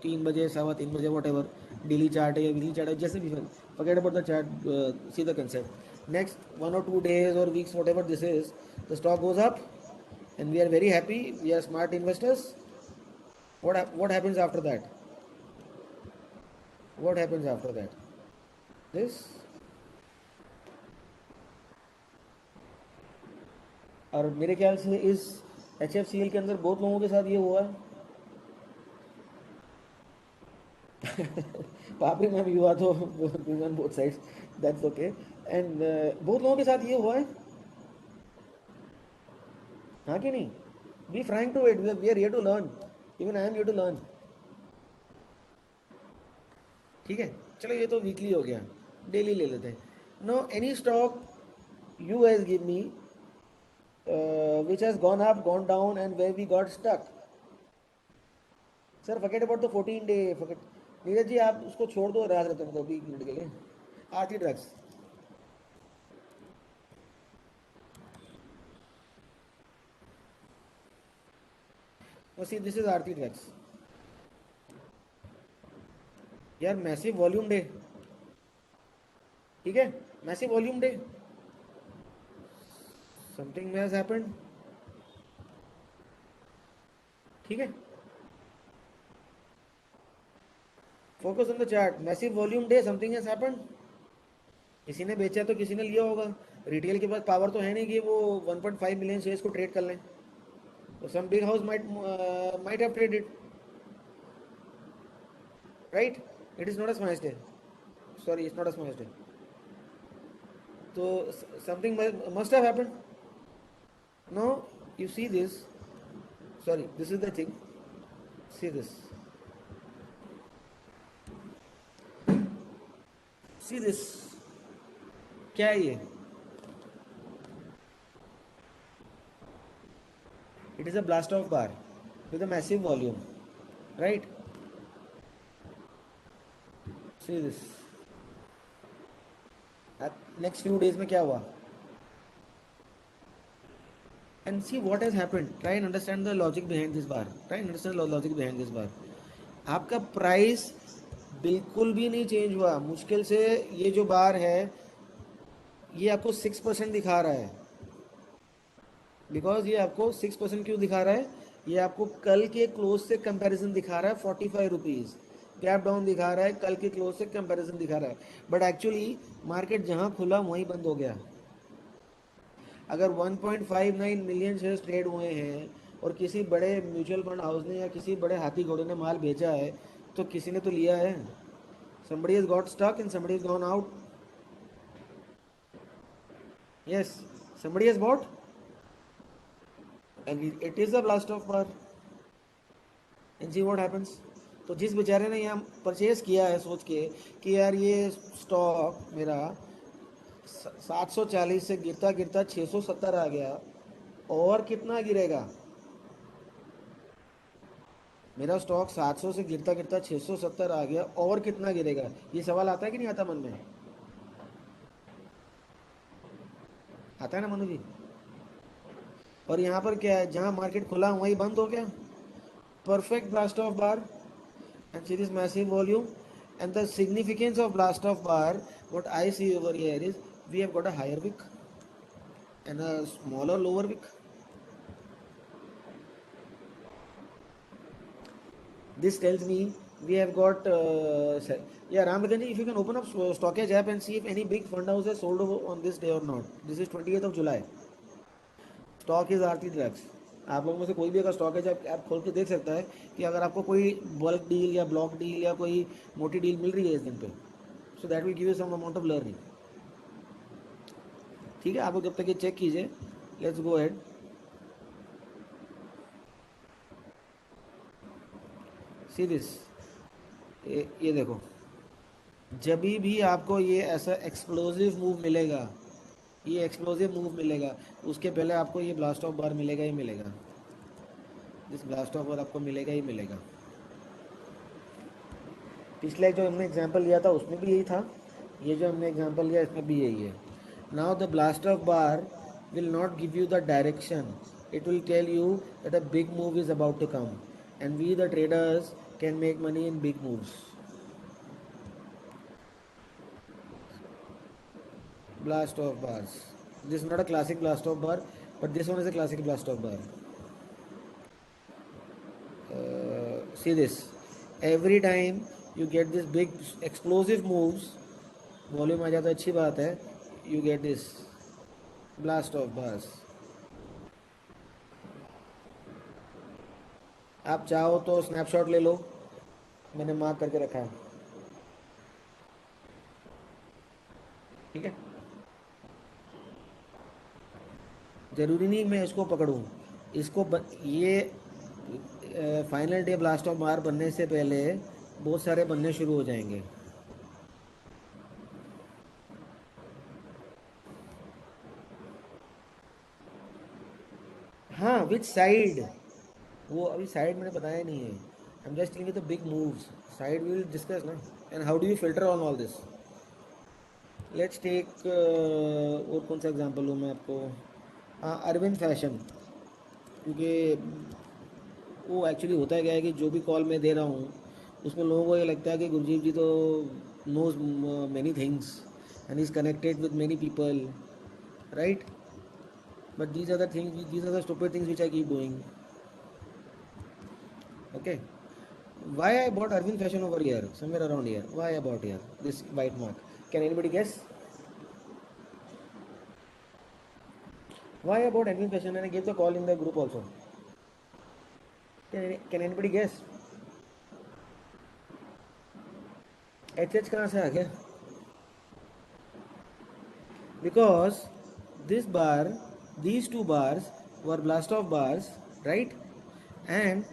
3 बजे, 3:15 बजे, वॉट एवर, डेली चार्ट है या वीकली चार्ट है, जैसे भी. forget about the chart, see the concept. Next 1 or 2 days or weeks, whatever this is, the stock goes up and we are very happy, we are smart investors. What happens after that? What happens after that? This. और मेरे ख्याल से इस HFCL के अंदर बहुत लोगों के साथ ये हुआ है. पापड़ी में भी हुआ तो both sides, that's okay. And बहुत लोगों के साथ ये हुआ है, हाँ कि नहीं? Be frank to it, we are here to learn, even I am here to learn. ठीक है, चलो ये तो वीकली हो गया, डेली ले लेते हैं. No, any stock you has give me which has gone up, gone down, and where we got stuck. Sir forget about the 14 day, forget. Neeraj ji आप उसको छोड़ दो, राज रतन को 20 मिनट के लिए. Aarti drugs, see this is Aarti drugs. यार मैसिव वॉल्यूम डे, ठीक है, massive volume day. Something has happened, ठीक है. Focus on the chart, massive volume day, something has happened. किसी ने बेचा तो किसी ने लिया होगा. रिटेल के पास पावर तो है नहीं कि वो 1.5 मिलियन शेयर्स को ट्रेड कर लें. तो some big house might have traded, right? It is not a smash day. Sorry, it's not a smash day. So something must have happened. Now you see this. Sorry, this is the thing. See this. See this. क्या है ये? It is a blast off bar with a massive volume, right? See this. Next few days में क्या हुआ? And see what has happened. Try and understand the logic behind this bar. आपका price बिल्कुल भी नहीं चेंज हुआ. मुश्किल से ये जो बार है ये आपको 6% दिखा रहा है. बिकॉज ये आपको 6% क्यों दिखा रहा है? ये आपको कल के क्लोज से कंपैरिजन दिखा रहा है 45 रुपीज़. गैप डाउन दिखा रहा है, कल के क्लोज से कंपैरिजन दिखा रहा है. बट एक्चुअली मार्केट जहाँ खुला वहीं बंद हो गया. अगर 1.59 मिलियन शेयर्स ट्रेड हुए हैं और किसी बड़े म्यूचुअल फंड हाउस ने या किसी बड़े हाथी घोड़े ने माल भेजा है तो किसी ने तो लिया है. somebody has got stuck and somebody has gone out. Yes, somebody has bought and it is a blast off bar. And see what happens. तो जिस बेचारे ने यहाँ परचेज किया है सोच के कि यार ये स्टॉक मेरा 740 से गिरता गिरता 670 आ गया, और कितना गिरेगा? मेरा स्टॉक 700 से गिरता गिरता 670 आ गया, और कितना गिरेगा? ये सवाल आता है कि नहीं आता मन में? आता है ना मनु जी? और यहाँ पर क्या है, जहाँ मार्केट खुला वहीं बंद हो गया. Perfect blast off bar and see this massive volume, And the significance of blast off bar, what I see over here is we have got a higher wick and a smaller lower wick. This tells me we have got yeah, Ramlakan ji, if you can open up Stockage app and see if any big fund house has sold over on this day or not. This is 28th of July. Stock is Aarti Drugs. आप लोगों में से कोई भी अगर stock है app खोल के देख सकता है कि अगर आपको कोई बल्क डील या ब्लॉक डील या कोई मोटी डील मिल रही है इस दिन पे, so that will give you some amount of learning. ठीक है, आप लोग जब तक ये चेक कीजिए. Let's go ahead. See this, ये देखो, जब भी आपको ये ऐसा एक्सप्लोजिव मूव मिलेगा, ये एक्सप्लोजिव मूव मिलेगा, उसके पहले आपको ये ब्लास्ट ऑफ बार मिलेगा ही मिलेगा. इस ब्लास्ट ऑफ बार आपको मिलेगा ही मिलेगा. पिछले जो हमने एग्जांपल लिया था उसमें भी यही था, ये जो हमने एग्जांपल लिया इसमें भी यही है. Now the blast off bar will not give you the direction, it will tell you that a big move is about to come and we the traders can make money in big moves. Blast off bars. This is not a classic blast off bar, but this one is a classic blast off bar. See this. Every time you get this big explosive moves, volume आ जाता है, अच्छी बात है. You get this blast off bars. आप चाहो तो snapshot ले लो, मैंने मार्क करके रखा है. ठीक है, ज़रूरी नहीं मैं इसको पकड़ूँ, इसको ये फाइनल डे ब्लास्ट ऑफ बार बनने से पहले बहुत सारे बनने शुरू हो जाएंगे. हाँ, विच साइड, वो अभी साइड मैंने बताया नहीं है. I am just telling you the big moves. Side we will discuss ना. And how do you filter on all this. Let's take और कौन सा एग्जांपल लूँ मैं आपको. हाँ, अरविंद फैशन, क्योंकि वो एक्चुअली होता है क्या है कि जो भी कॉल मैं दे रहा हूँ उसमें लोगों को ये लगता है कि गुरजीत जी तो knows many things and is connected with many people, right? But these are the things, these are the stupid things which I keep doing. Okay, why I bought Arvind Fashion over here, somewhere around here. Why I bought here this white mark? Can anybody guess why I bought Arvind Fashion? And I gave the call in the group also. Can anybody guess? HH कहाँ से आ गया? Because this bar, these two bars were blast off bars, right? And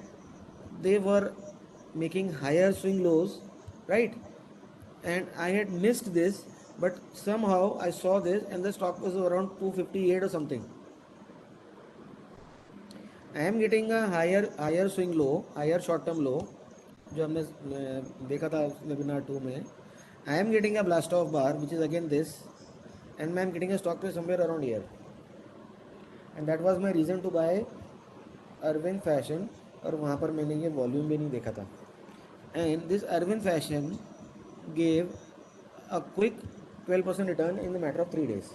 they were making higher swing lows, right? And I had missed this, but somehow I saw this and the stock was around 258 or something. I am getting a higher swing low, higher short term low, जो हमने देखा था webinar 2 में. I am getting a blast off bar which is again this, and I am getting a stock price somewhere around here, and that was my reason to buy Arvind Fashion. और वहाँ पर मैंने ये volume भी नहीं देखा था. And this Arvind Fashion gave a quick 12% return in the matter of 3 days.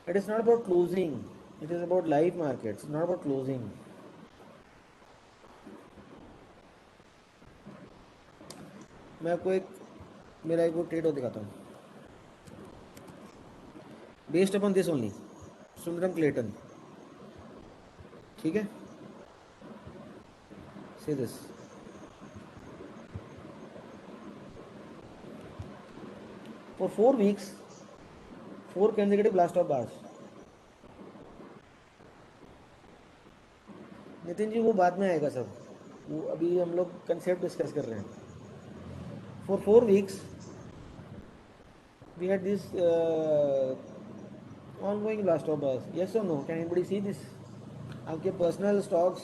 It is not about closing. It is about live markets, not about closing. मैं आपको मेरा एक वो ट्रेड हो दिखाता हूँ. Based upon this only, Sundaram Clayton. ठीक है, see this. For 4 weeks, 4 consecutive blast off bars. Nitin ji वो बाद में आएगा सब, वो अभी हम लोग कंसेप्ट डिस्कस कर रहे हैं. For 4 weeks we had this ongoing blast off bars. Yes और no, can anybody see this? आपके पर्सनल स्टॉक्स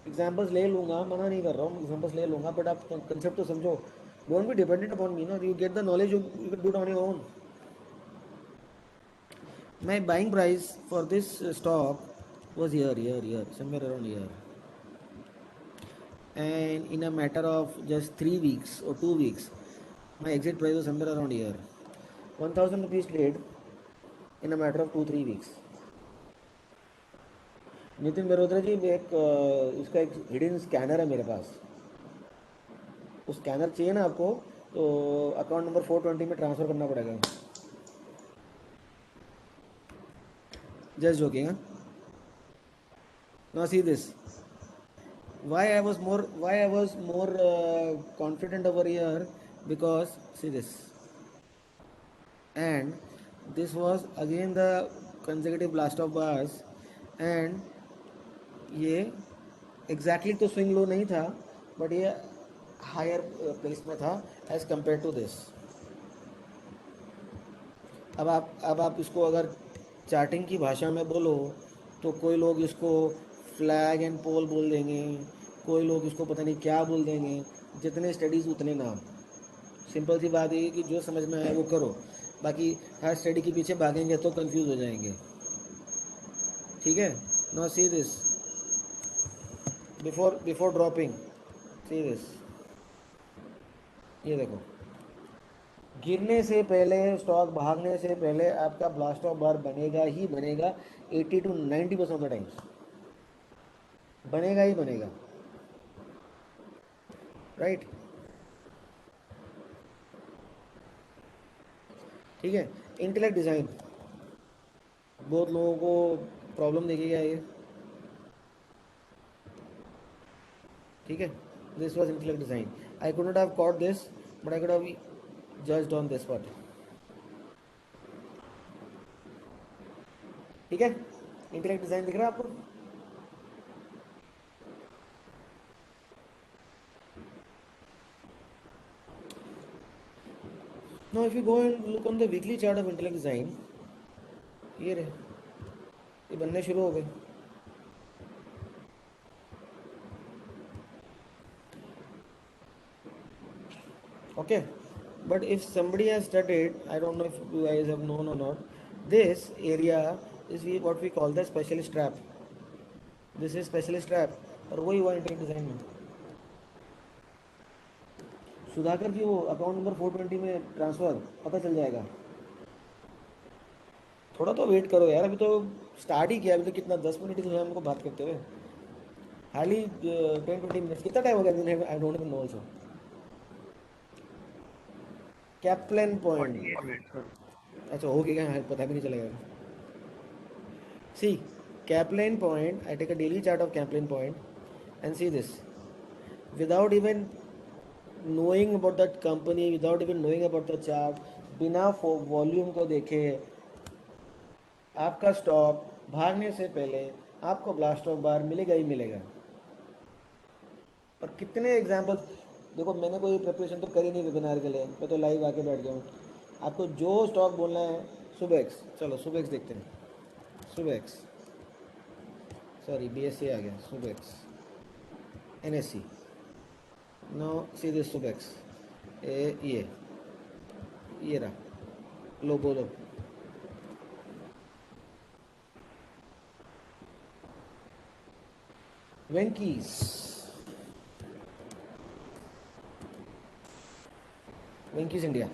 एग्जांपल्स ले लूँगा, मना नहीं कर रहा हूँ, एग्जांपल्स ले लूँगा, बट आप कंसेप्ट तो समझो. Don't be dependent upon me, no. You get the knowledge, you can do it on your own. My buying price for this stock was here, somewhere around here. and in a matter of just 3 weeks or 2 weeks, my exit price was somewhere around here. 1000 rupees trade in a matter of 2-3 weeks. Nitin Malhotra ji, एक इसका एक hidden scanner है मेरे पास. उस scanner चाहिए ना आपको, तो अकाउंट नंबर 420 में ट्रांसफ़र करना पड़ेगा. Just joking. Now see this. Why I was more confident over here, because see this, and this was again the consecutive blast of bars, and ये exactly तो swing low नहीं था, but ये higher place में था as compared to this. अब आप इसको अगर चार्टिंग की भाषा में बोलो तो कोई लोग इसको फ्लैग एंड पोल बोल देंगे, कोई लोग इसको पता नहीं क्या बोल देंगे. जितने स्टडीज़ उतने नाम. सिंपल सी बात है कि जो समझ में आए वो करो, बाकी हर स्टडी के पीछे भागेंगे तो कंफ्यूज हो जाएंगे. ठीक है. Now see this, before dropping, C this. ये देखो, गिरने से पहले, स्टॉक भागने से पहले आपका ब्लास्ट ऑफ बार बनेगा ही बनेगा. 80 to 90% ऑफ द टाइम्स बनेगा ही बनेगा. राइट. ठीक है. इंटेलेक्ट डिज़ाइन बहुत लोगों को प्रॉब्लम देखेगा ये. ठीक है. This was intellect design. I could not have caught this, but I could have judged on this part. ठीक है. इंटेलेक्ट डिज़ाइन दिख रहा है आपको? Now if you go and look on the weekly chart of Intellect Design, ये रहे, ये बनने शुरू हो गए. Okay, but if somebody has studied, I don't know if you guys have known or not, this area is what we call the specialist trap. This is specialist trap, और वही हुआ इंटेलेक्ट डिज़ाइन में. सुधाकर जी, वो account number 420 में transfer पता चल जाएगा. थोड़ा तो वेट करो यार, अभी तो स्टार्ट ही किया. अभी तो कितना 10 मिनट ही हुए हमको बात करते हुए. Hardly 10-20 minutes. कितना टाइम हो गया? I don't even know also. Caplin point. अच्छा हो गया, पता भी नहीं चलेगा. See Caplin point. I take a daily chart of Caplin point and see this. Without even knowing about that company, without even knowing about the chart, बिना volume को देखे आपका स्टॉक भागने से पहले आपको ब्लास्ट ऑफ बार मिलेगा ही मिलेगा. और कितने एग्जांपल्स देखो. मैंने कोई प्रिपरेशन तो करी नहीं वेबिनार के लिए, मैं तो लाइव आके बैठ गया हूँ. आपको जो स्टॉक बोलना है, सुबेक्स. चलो सुबेक्स देखते हैं. सुबेक्स, सॉरी BSE आ गया. Subex, NSE. Now see this Subex. ये रहा. लो बोलो. Venky's India.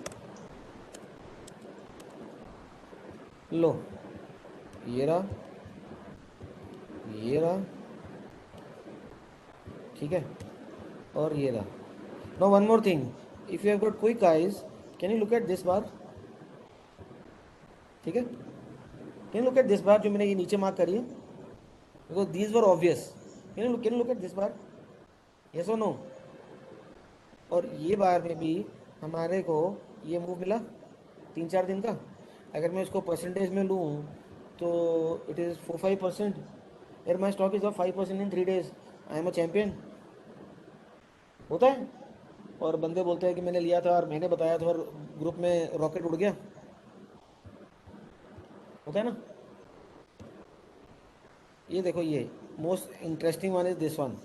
लो ये रहा. ठीक है. और ये रहा. Now one more thing, if you have got quick eyes, can you look at this bar? ठीक है. Can you look at this bar जो मैंने ये नीचे मार्क करी है? Because these were obvious. Can you look at this bar? Yes or no? और ये बार में भी हमारे को ये मूव मिला 3-4 दिन का. अगर मैं इसको परसेंटेज में लूँ तो इट इज़ 4-5%. यार माई stock is of 5% in 3 days. I am a champion. होता है. और बंदे बोलते हैं कि मैंने लिया था और मैंने बताया था और ग्रुप में रॉकेट उड़ गया. होता है ना. ये देखो, ये most interesting one is this one.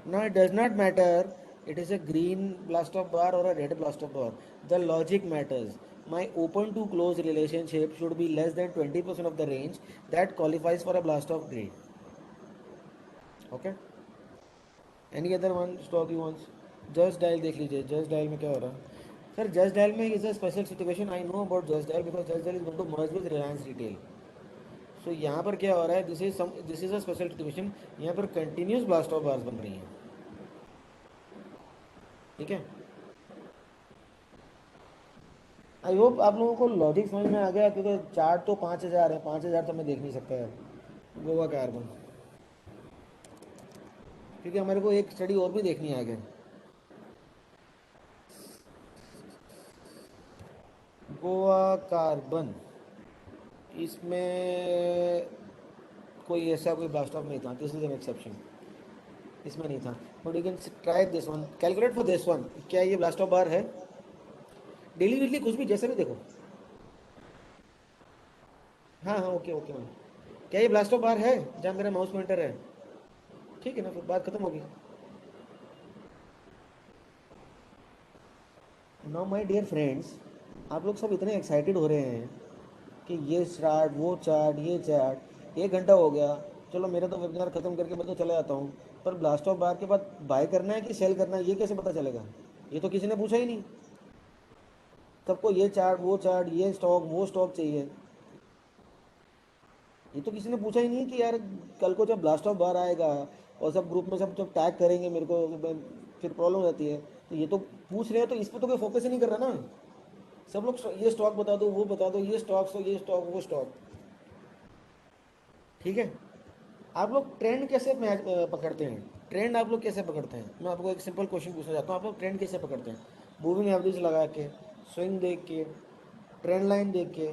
Now it does not matter it is a green blast of bar or a red blast of bar. The logic matters. My open to close relationship should be less than 20% of the range that qualifies for a blast of green. Okay, any other one stock you wants? Just Dial देख लीजिए, Just Dial में क्या हो रहा है sir? Just Dial में is a special situation, I know about Just Dial because Just dial is going to merge with Reliance Retail. So यहाँ पर क्या हो रहा है, this is a special situation. यहाँ पर कंटिन्यूस ब्लास्ट ऑफ बार्स बन रही हैं. ठीक है, आई होप आप लोगों को लॉजिक समझ में आ गया, क्योंकि चार्ट तो 5,000 है, 5,000 तो मैं देख नहीं सकता यार गोवा कार्बन, क्योंकि हमारे को एक स्टडी और भी देखनी है आगे. गोवा कार्बन, इसमें कोई ऐसा कोई ब्लास्ट ऑफ नहीं था, दिस इज एन एक्सेप्शन, इसमें नहीं था. But you can try this one, calculate for this one. क्या ये ब्लास्ट ऑफ बार है? डेली वीकली कुछ भी जैसे भी देखो. हाँ हाँ, ओके ओके मैम. क्या ये ब्लास्ट ऑफ बार है जहाँ मेरा माउस पॉइंटर है? ठीक है ना, फिर बात खत्म होगी. नाउ माय डियर फ्रेंड्स, आप लोग सब इतने एक्साइटेड हो रहे हैं कि ये चार्ट, वो चार्ट, ये चार्ट. 1 घंटा हो गया, चलो मेरा तो वेबिनार खत्म करके मैं तो चला जाता हूँ, पर ब्लास्ट ऑफ बार के बाद बाय करना है कि सेल करना है ये कैसे पता चलेगा? ये तो किसी ने पूछा ही नहीं. सबको ये चार्ट, वो चार्ट, ये स्टॉक, वो स्टॉक चाहिए. ये तो किसी ने पूछा ही नहीं कि यार कल को जब ब्लास्ट ऑफ बार आएगा और सब ग्रुप में सब जब टैग करेंगे मेरे को, फिर प्रॉब्लम हो जाती है. तो ये तो पूछ रहे हो, तो इस पर तो कोई फोकस ही नहीं कर रहा ना. सब लोग ये स्टॉक बता दो, वो बता दो, ये स्टॉक्स हो, ये स्टॉक, वो स्टॉक. ठीक है, आप लोग ट्रेंड कैसे मैच पकड़ते हैं? ट्रेंड आप लोग कैसे पकड़ते हैं? मैं आपको एक सिंपल क्वेश्चन पूछना चाहता हूँ, आप लोग ट्रेंड कैसे पकड़ते हैं? मूविंग एवरेज लगा के, स्विंग देख के, ट्रेंड लाइन देख के.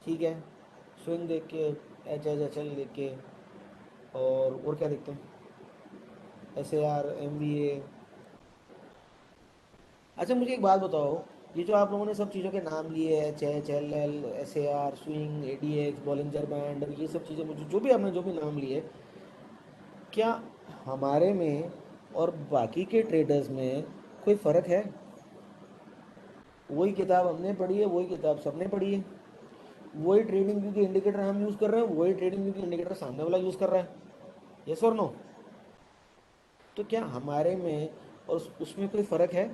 ठीक है, स्विंग देख के, HHL देख के, और क्या देखते हैं? SAR, MVA. अच्छा मुझे एक बात बताओ, ये जो आप लोगों ने सब चीज़ों के नाम लिए हैं, HHL, SAR, swing, ADX, Bollinger band, और ये सब चीज़ें, मुझे जो भी आपने जो भी नाम लिए, क्या हमारे में और बाकी के ट्रेडर्स में कोई फ़र्क है? वही किताब हमने पढ़ी है, वही किताब सबने पढ़ी है, वही ट्रेडिंग व्यू के इंडिकेटर हम यूज़ कर रहे हैं, वही ट्रेडिंग व्यू के इंडिकेटर सामने वाला यूज़ कर रहा है. यस और नो? तो क्या हमारे में और उसमें कोई फ़र्क है?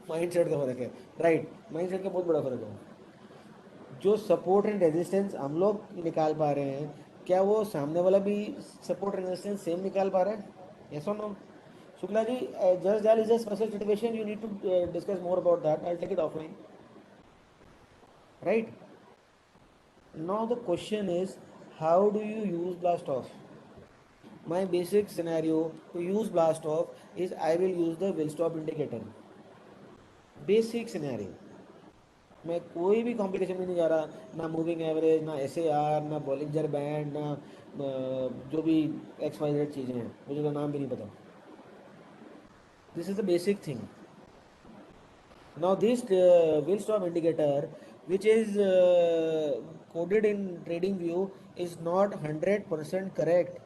माइंडसेट का फ़र्क है, राइट. माइंडसेट का बहुत बड़ा फ़र्क है. जो सपोर्ट एंड रेजिस्टेंस हम लोग निकाल पा रहे हैं, क्या वो सामने वाला भी सपोर्ट एंड रेजिस्टेंस सेम निकाल पा रहा है? यस और no? Shukla ji, just dial is a special situation, you need to discuss more about that, I take it offline. Right, now the question is, how do you use blast off? My basic scenario to use blast off is I will use the will stop indicator. Basic scenario. मैं कोई भी complication में नहीं जा रहा, ना moving average, ना SAR, ना बॉलिंजर बैंड, ना जो भी XYZ चीज़ें हैं, मुझे तो नाम भी नहीं पता. This is the basic thing. Now this will stop indicator which is coded in trading view is not 100% correct.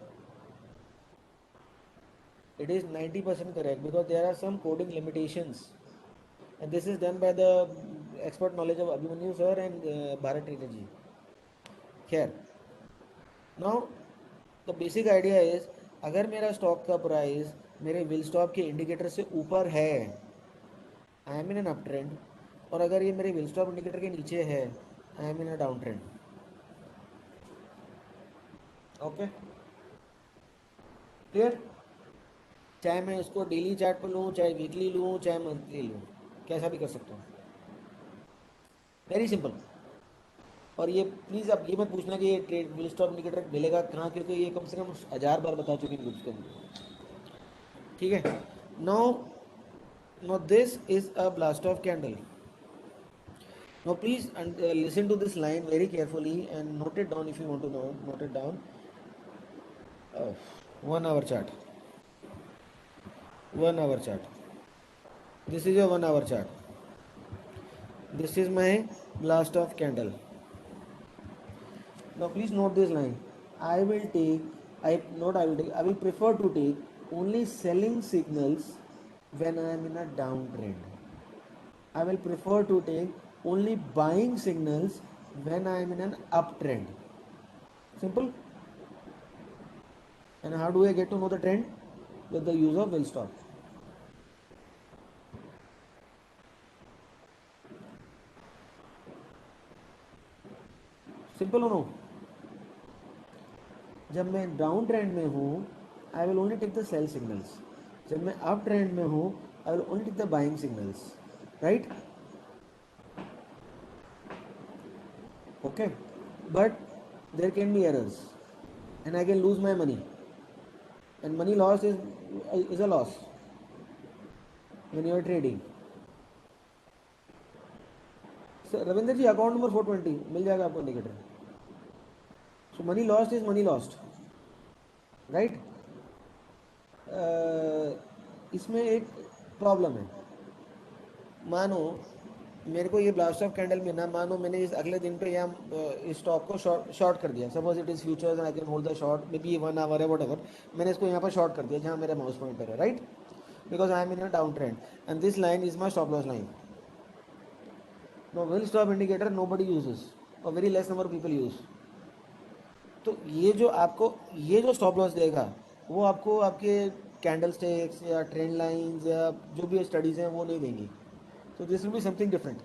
It is 90% correct because there are some coding limitations, and this is done by the expert knowledge of Abhimanyu sir and Bharat Trader ji. Here, now the basic idea is, अगर मेरा stock का price मेरे will stop के indicator से ऊपर है, I am in an up trend, और अगर ये मेरे विल स्टॉप इंडिकेटर के नीचे है, I am in a down trend. Okay, clear? चाहे मैं इसको डेली चार्ट पर लूँ, चाहे वीकली लूँ, चाहे मंथली लूँ, कैसा भी कर सकता हूँ. Very simple. और ये प्लीज़ आप ये मत पूछना कि ये ट्रेड विल स्टॉप इंडिकेटर मिलेगा कहाँ, क्योंकि ये कम से कम 1000 बार बता चुके हैं ग्रुप्स के अंदर. ठीक है, now this is a blast off candle. Now please listen to this line very carefully and note it down if you want to know. Note it down. 1 hour chart. 1 hour chart. This is a 1 hour chart. This is my blast off candle. Now please note this line. I will prefer to take only selling signals when I am in a downtrend. I will prefer to take only buying signals when I am in an uptrend. Simple. And how do I get to know the trend? With the use of will stop. Simple हो no? जब मैं down trend में हूँ I will only take the sell signals. जब मैं up trend में हूँ I will only take the buying signals. Right? Okay. But there can be errors and I can lose my money. And money loss is a loss when you are trading. Ravinder ji account number 420 मिल जाएगा आपको indicator. So money lost is money lost, right? इसमें एक problem है. मानो मेरे को ये ब्लास्ट ऑफ कैंडल में ना, मानो मैंने इस अगले दिन पे यहाँ इस स्टॉक को शॉर्ट कर दिया. Suppose it is futures and I can hold the short maybe 1 hour है वट एवर. मैंने इसको यहाँ पर शॉर्ट कर दिया जहाँ मेरा माउस पॉइंटर है. Right? Because I am in a down trend and this line is my stop loss line. No will stop indicator nobody uses और very less number of people use. तो ये जो आपको ये जो स्टॉप लॉस देगा वो आपको आपके कैंडल स्टिक्स या ट्रेंड लाइंस या जो भी स्टडीज़ हैं वो नहीं देंगी. तो this will be something different.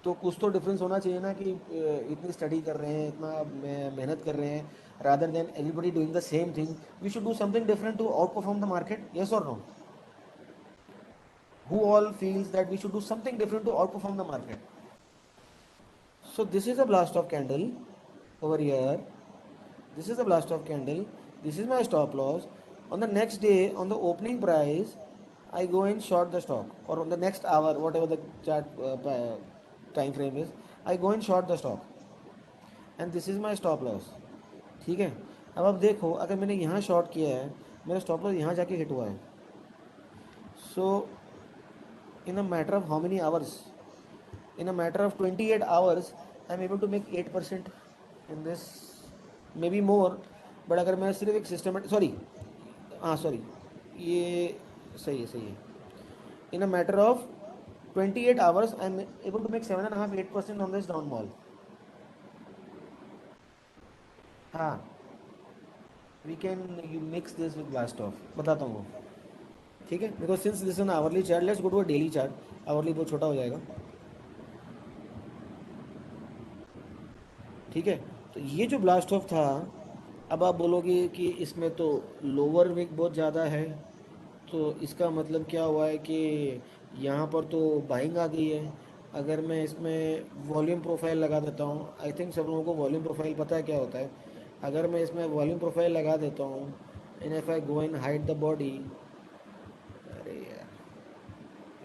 तो कुछ तो डिफरेंस होना चाहिए ना कि इतनी स्टडी कर रहे हैं, इतना मेहनत कर रहे हैं, rather than everybody doing the same thing. We should do something different to outperform the market. Yes और no? Who all feels that we should do something different to outperform the market? So this is a blast off candle over here. This is the blast of candle. This is my stop loss. On the next day, on the opening price, I go and short the stock, or on the next hour, whatever the chart time frame is, I go and short the stock. And this is my stop loss. ठीक है? अब आप देखो, अगर मैंने यहाँ short किया है, मेरा स्टॉप लॉस यहाँ जाके हिट हुआ है. So in a matter of how many hours? In a matter of 28 hours, I am able to make 8% in this, maybe more. But अगर मैं सिर्फ एक सिस्टमेटिक सॉरी ये सही है. In a matter of 28 hours I am able to make 7.5-8% on this down mall. हाँ, we can mix this with blast off. बताता हूँ. ठीक है? Because since this an hourly chart, let's go to a daily chart. Hourly बहुत छोटा हो जाएगा. ठीक है? तो ये जो ब्लास्ट ऑफ था, अब आप बोलोगे कि इसमें तो लोअर विक बहुत ज़्यादा है, तो इसका मतलब क्या हुआ है कि यहाँ पर तो बाइंग आ गई है. अगर मैं इसमें वॉल्यूम प्रोफाइल लगा देता हूँ, आई थिंक सब लोगों को वॉल्यूम प्रोफाइल पता है क्या होता है. अगर मैं इसमें वॉल्यूम प्रोफाइल लगा देता हूँ and if I go and hide the body, अरे यार,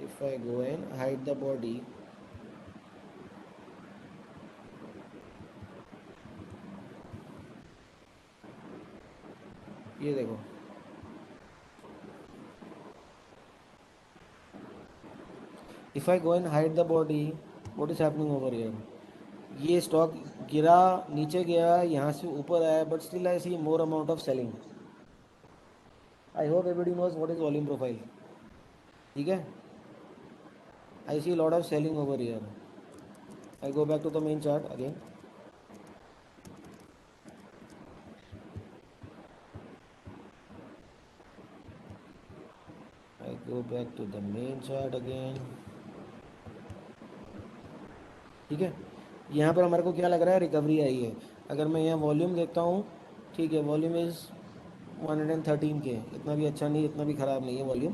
if I go and hide the body, ये देखो, if I go and hide the body, what is happening over here? ये स्टॉक गिरा, नीचे गया, यहाँ से ऊपर आया, but still I see more amount of selling. I hope everybody knows what is volume profile. ठीक है? I see lot of selling over here. I go back to the main chart again. Go back to the main chart again. ठीक है? यहाँ पर हमारे को क्या लग रहा है? रिकवरी आई है. अगर मैं यहाँ वॉल्यूम देखता हूँ, ठीक है, वॉल्यूम इज़ 113 के. इतना भी अच्छा नहीं, इतना भी ख़राब नहीं है volume,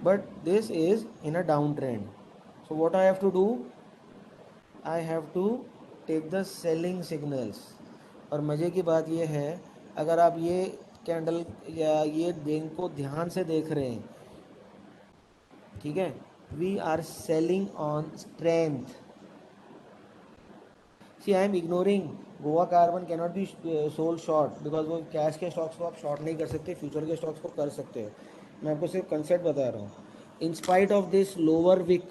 but this is in a down trend. So what I have to do? I have to take the selling signals. और मज़े की बात यह है, अगर आप ये कैंडल या ये दिन को ध्यान से देख रहे हैं, ठीक है, we are selling on strength. See I am ignoring Goa carbon cannot be sold short, because वो कैश के स्टॉक्स को आप शॉर्ट नहीं कर सकते, फ्यूचर के स्टॉक्स को कर सकते हो. मैं आपको सिर्फ कंसेप्ट बता रहा हूँ. In spite of this lower wick,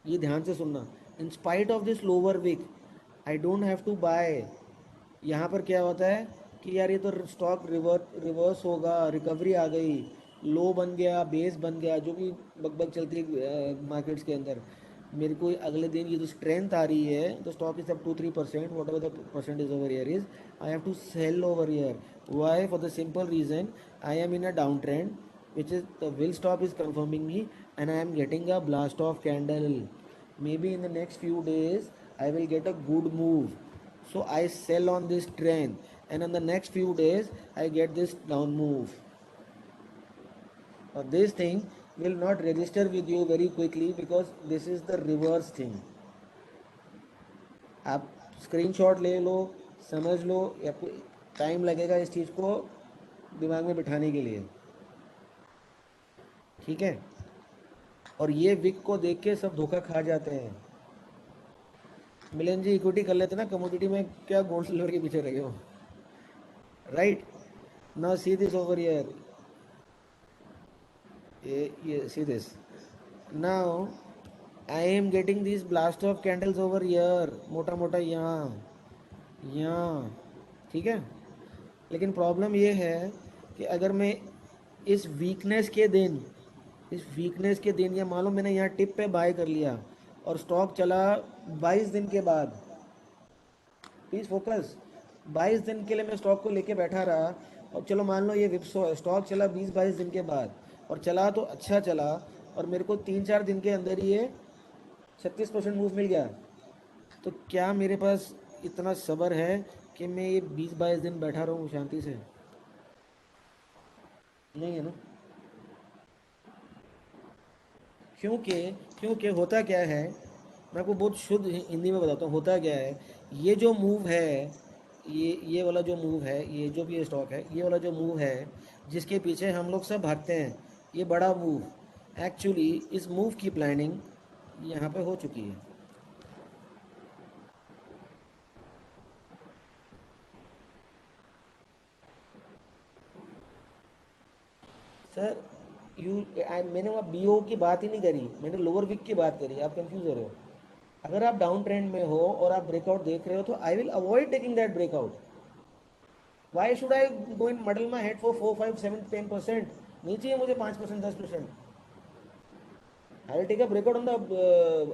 ये ध्यान से सुनना, in spite of this lower wick I don't have to buy. यहाँ पर क्या होता है कि यार ये तो स्टॉक रिवर्स होगा, रिकवरी आ गई, लो बन गया, बेस बन गया, जो भी बकबक चलती है मार्केट्स के अंदर. मेरे को अगले दिन ये जो स्ट्रेंथ आ रही है, तो stock is up 2-3%, whatever the percent is over here is, I have to sell over here. Why? For the simple reason, I am in a down trend which is the will stop is confirming me, and I am getting a blast off candle. Maybe in the next few days I will get a good move, so I sell on this trend, and in the next few days I get this down move. This thing will not register with you very quickly because this is the reverse thing. आप screenshot ले लो, समझ लो, आपको time लगेगा इस चीज़ को दिमाग में बिठाने के लिए, ठीक है? और ये विक को देख के सब धोखा खा जाते हैं. मिलन जी इक्विटी कर लेते ना, कमोडिटी में क्या गोल्ड सिल्वर के पीछे लगे हो, right? Now see this over here, ये see this. Now I am getting this blast off candles over here, मोटा मोटा यहाँ, ठीक है? लेकिन प्रॉब्लम ये है कि अगर मैं इस वीकनेस के दिन या मान लो मैंने यहाँ टिप पे बाय कर लिया और स्टॉक चला 22 दिन के बाद, प्लीज़ फोकस, 22 दिन के लिए मैं स्टॉक को लेके बैठा रहा, और चलो मान लो ये विप्सो है, स्टॉक चला 20-22 दिन के बाद, और चला तो अच्छा चला, और मेरे को 3-4 दिन के अंदर ही ये 36% मूव मिल गया, तो क्या मेरे पास इतना सब्र है कि मैं ये 20-22 दिन बैठा रहूँ शांति से? नहीं है ना. क्योंकि होता क्या है, मैं आपको बहुत शुद्ध हिंदी में बताता हूँ. होता क्या है, ये जो मूव है, ये वाला जो मूव है, ये जो भी ये स्टॉक है, ये वाला जो मूव है जिसके पीछे हम लोग सब भागते हैं, ये बड़ा मूव, एक्चुअली इस मूव की प्लानिंग यहाँ पे हो चुकी है. सर मैंने वहाँ BO की बात ही नहीं करी, मैंने लोअर विक की बात करी. आप कंफ्यूज हो रहे हो. अगर आप डाउन ट्रेंड में हो और आप ब्रेकआउट देख रहे हो तो I will avoid taking that breakout. Why should I go in muddle my head for 4-5-7-10%? नहीं चाहिए मुझे 5% 10%. I will take a breakout on the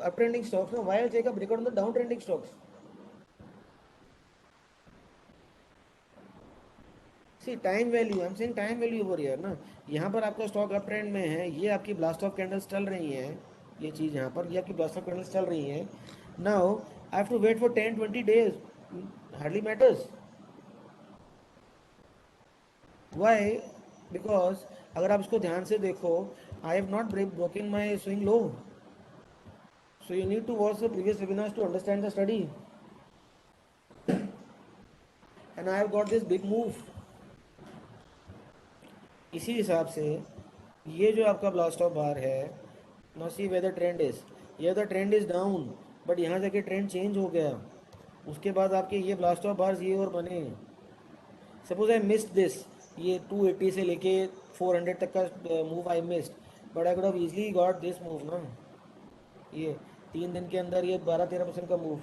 up trending stocks. Why will take a breakout on the down trending stocks? See time value, I am saying time value over here ना. यहाँ पर आपका stock up trend में है, ये आपकी blast off candles चल रही हैं, ये चीज़ यहाँ पर, ये आपकी ब्लास्ट ऑफ कैंडल्स चल रही हैं. Now I have to wait for 10-20 days, hardly matters. Why? Because अगर आप इसको ध्यान से देखो, I have not broken my swing low, so you need to watch the previous webinars to understand the study, and I have got this big move. इसी हिसाब से ये जो आपका ब्लास्ट ऑफ बार है, now see where the trend is, ये the trend is down, but यहाँ जाके ट्रेंड चेंज हो गया, उसके बाद आपके ये ब्लास्ट ऑफ बार्स ये और बने. सपोज आई मिस्ड दिस, ये 280 से लेके 400 तक का move I missed, but I could have easily got this move ना. ये 3 दिन के अंदर ये 12-13% का मूव.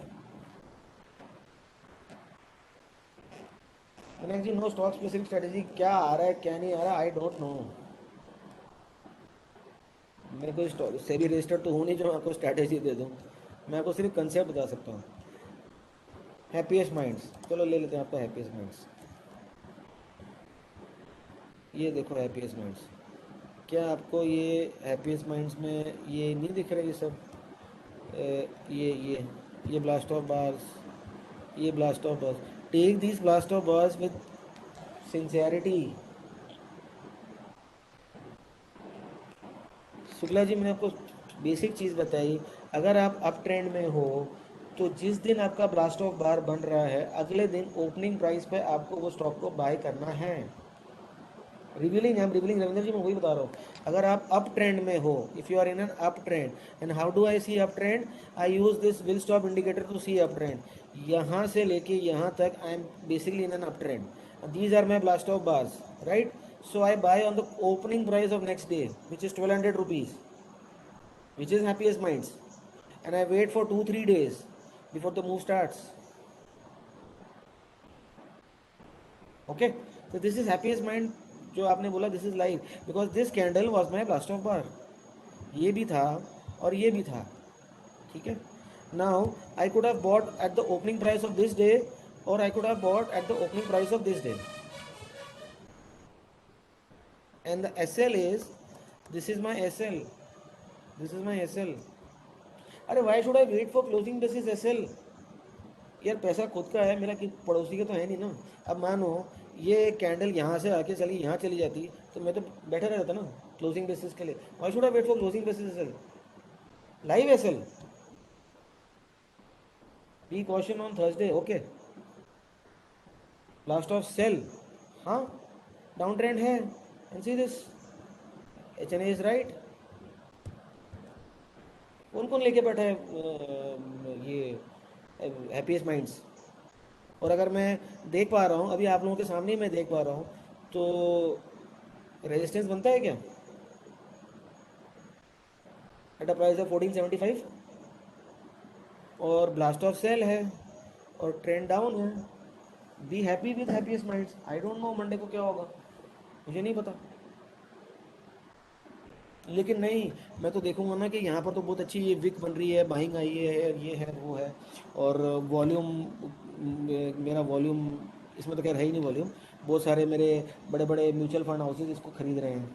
जी नो स्टॉक स्पेसिफिक स्ट्रेटेजी, क्या आ रहा है क्या नहीं आ रहा, आई डोंट नो. मैं कोई सेबी रजिस्टर्ड तो हूँ नहीं जो मैं आपको स्ट्रैटेजी दे दूँ. मैं आपको सिर्फ कंसेप्ट बता सकता हूँ. हैप्पीएस्ट माइंड्स, चलो ले लेते हैं आपका हैप्पीएस्ट माइंड्स. ये देखो हैप्पीएस्ट माइंड्स, क्या आपको ये हैप्पीएस्ट माइंड्स में ये नहीं दिख रहा, ये सब ये ब्लास्ट ऑफ बार्स, ये blast off bars. Take this blast off bars with sincerity. Shukla ji, मैंने आपको बेसिक चीज़ बताई. अगर आप अप ट्रेंड में हो तो जिस दिन आपका ब्लास्ट ऑफ बार बन रहा है, अगले दिन ओपनिंग प्राइस पे आपको वो स्टॉक को बाय करना है. रिवीलिंग रविंद्र जी, मैं वही बता रहा हूँ. अगर आप अप ट्रेंड में हो, if you are in an up trend, and how do I see up trend? I use this will stop indicator to see up trend. यहाँ से लेके यहाँ तक I am basically in an up trend. These are my blast off bars, right? So I buy on the opening price of next day, which is 1200 rupees, which is happiest minds, and I wait for 2-3 days before the move starts. Okay, so this is happiest mind. जो आपने बोला this is live, because this candle was my blast of bar. ये भी था और ये भी था, ठीक है. Now I could have bought at the opening price of this day, or I could have bought at the opening price of this day. And the SL is, this is my SL. This is my SL. अरे why should I wait for closing basis SL? यार पैसा खुद का है मेरा, कि पड़ोसी का तो है नहीं ना. अब मानो ये कैंडल यहाँ से आके चली यहाँ चली जाती तो मैं तो बैठा रहता ना क्लोजिंग बेसिस के लिए. Why should I wait for closing basis SL? Live SL. Be कॉशन on Thursday. Okay. Last of sell. हाँ, डाउन ट्रेंड है. And see this HNA is right. कौन कौन लेके बैठा है ये हैप्पीएस्ट माइंड्स? और अगर मैं देख पा रहा हूँ, अभी आप लोगों के सामने ही मैं देख पा रहा हूँ, तो रेजिस्टेंस बनता है क्या एट अ प्राइस ऑफ 1475, और ब्लास्ट ऑफ सेल है और ट्रेंड डाउन है. Be happy with happiest minds. I don't no Monday को क्या होगा, मुझे नहीं पता. लेकिन नहीं, मैं तो देखूंगा ना कि यहाँ पर तो बहुत अच्छी ये विक बन रही है, बाइंग आई है, ये है वो है, और वॉल्यूम, मेरा वॉल्यूम इसमें तो खैर है ही नहीं वॉल्यूम. बहुत सारे मेरे बड़े बड़े म्यूचुअल फंड हाउसेज इसको खरीद रहे हैं.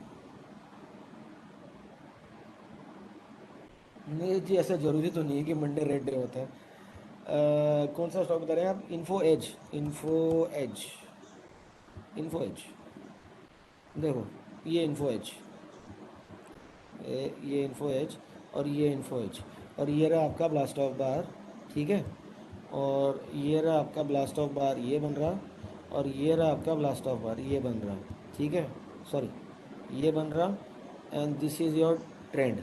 नहीं जी, ऐसा ज़रूरी तो नहीं है कि मंडे रेड डे होता है. कौन सा स्टॉक बता रहे हैं आप? Info edge. देखो, ये इन्फो एज, ये इन्फो एज और ये इन्फो एज, और ये रहा आपका ब्लास्ट ऑफ बार. ठीक है. और ये रहा आपका ब्लास्ट ऑफ बार, ये बन रहा, और ये रहा आपका ब्लास्ट ऑफ बार, ये बन रहा. ठीक है, सॉरी, ये बन रहा. And this is your trend.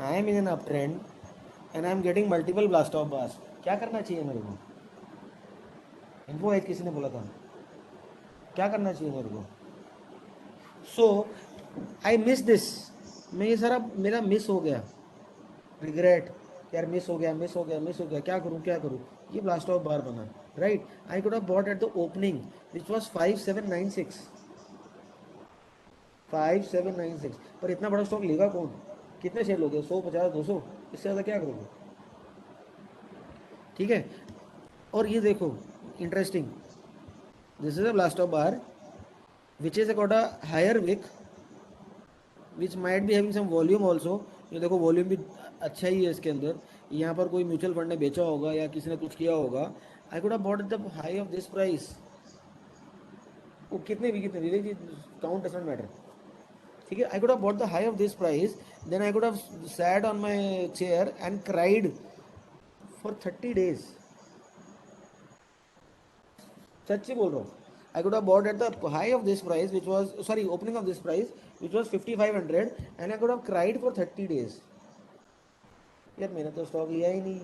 I am in an up trend and I am getting multiple blast off bars. क्या करना चाहिए मेरे को? इन्फो एज किसी ने बोला था, क्या करना चाहिए मेरे को? सो आई मिस दिस. मैं ये सारा मेरा मिस हो गया. रिग्रेट, यार मिस हो गया. क्या करूँ? ये ब्लास्ट ऑफ बार बना. Right. I could have bought at the opening which was 5796. पर इतना बड़ा स्टॉक लेगा कौन? कितने शेयर लोगे? 100, 50, 200? इससे ज़्यादा क्या करोगे? ठीक है. और ये देखो, interesting, this is a blast off bar which is a higher wick which might be having some volume also. ये देखो, वॉल्यूम भी अच्छा ही है इसके अंदर. यहाँ पर कोई म्यूचुअल फंड ने बेचा होगा या किसी ने कुछ किया होगा. I could have bought the high of this price. वो कितने Vivek ji, count doesn't matter. ठीक है. I could have bought the high of this price, then I could have sat on my chair and cried for 30 days. सच्ची बोल रहा हूँ. I could have bought at the high of this price, which was, sorry, opening of this price, which was 5500, and I could have cried for 30 days. यार मैंने तो stock लिया ही नहीं.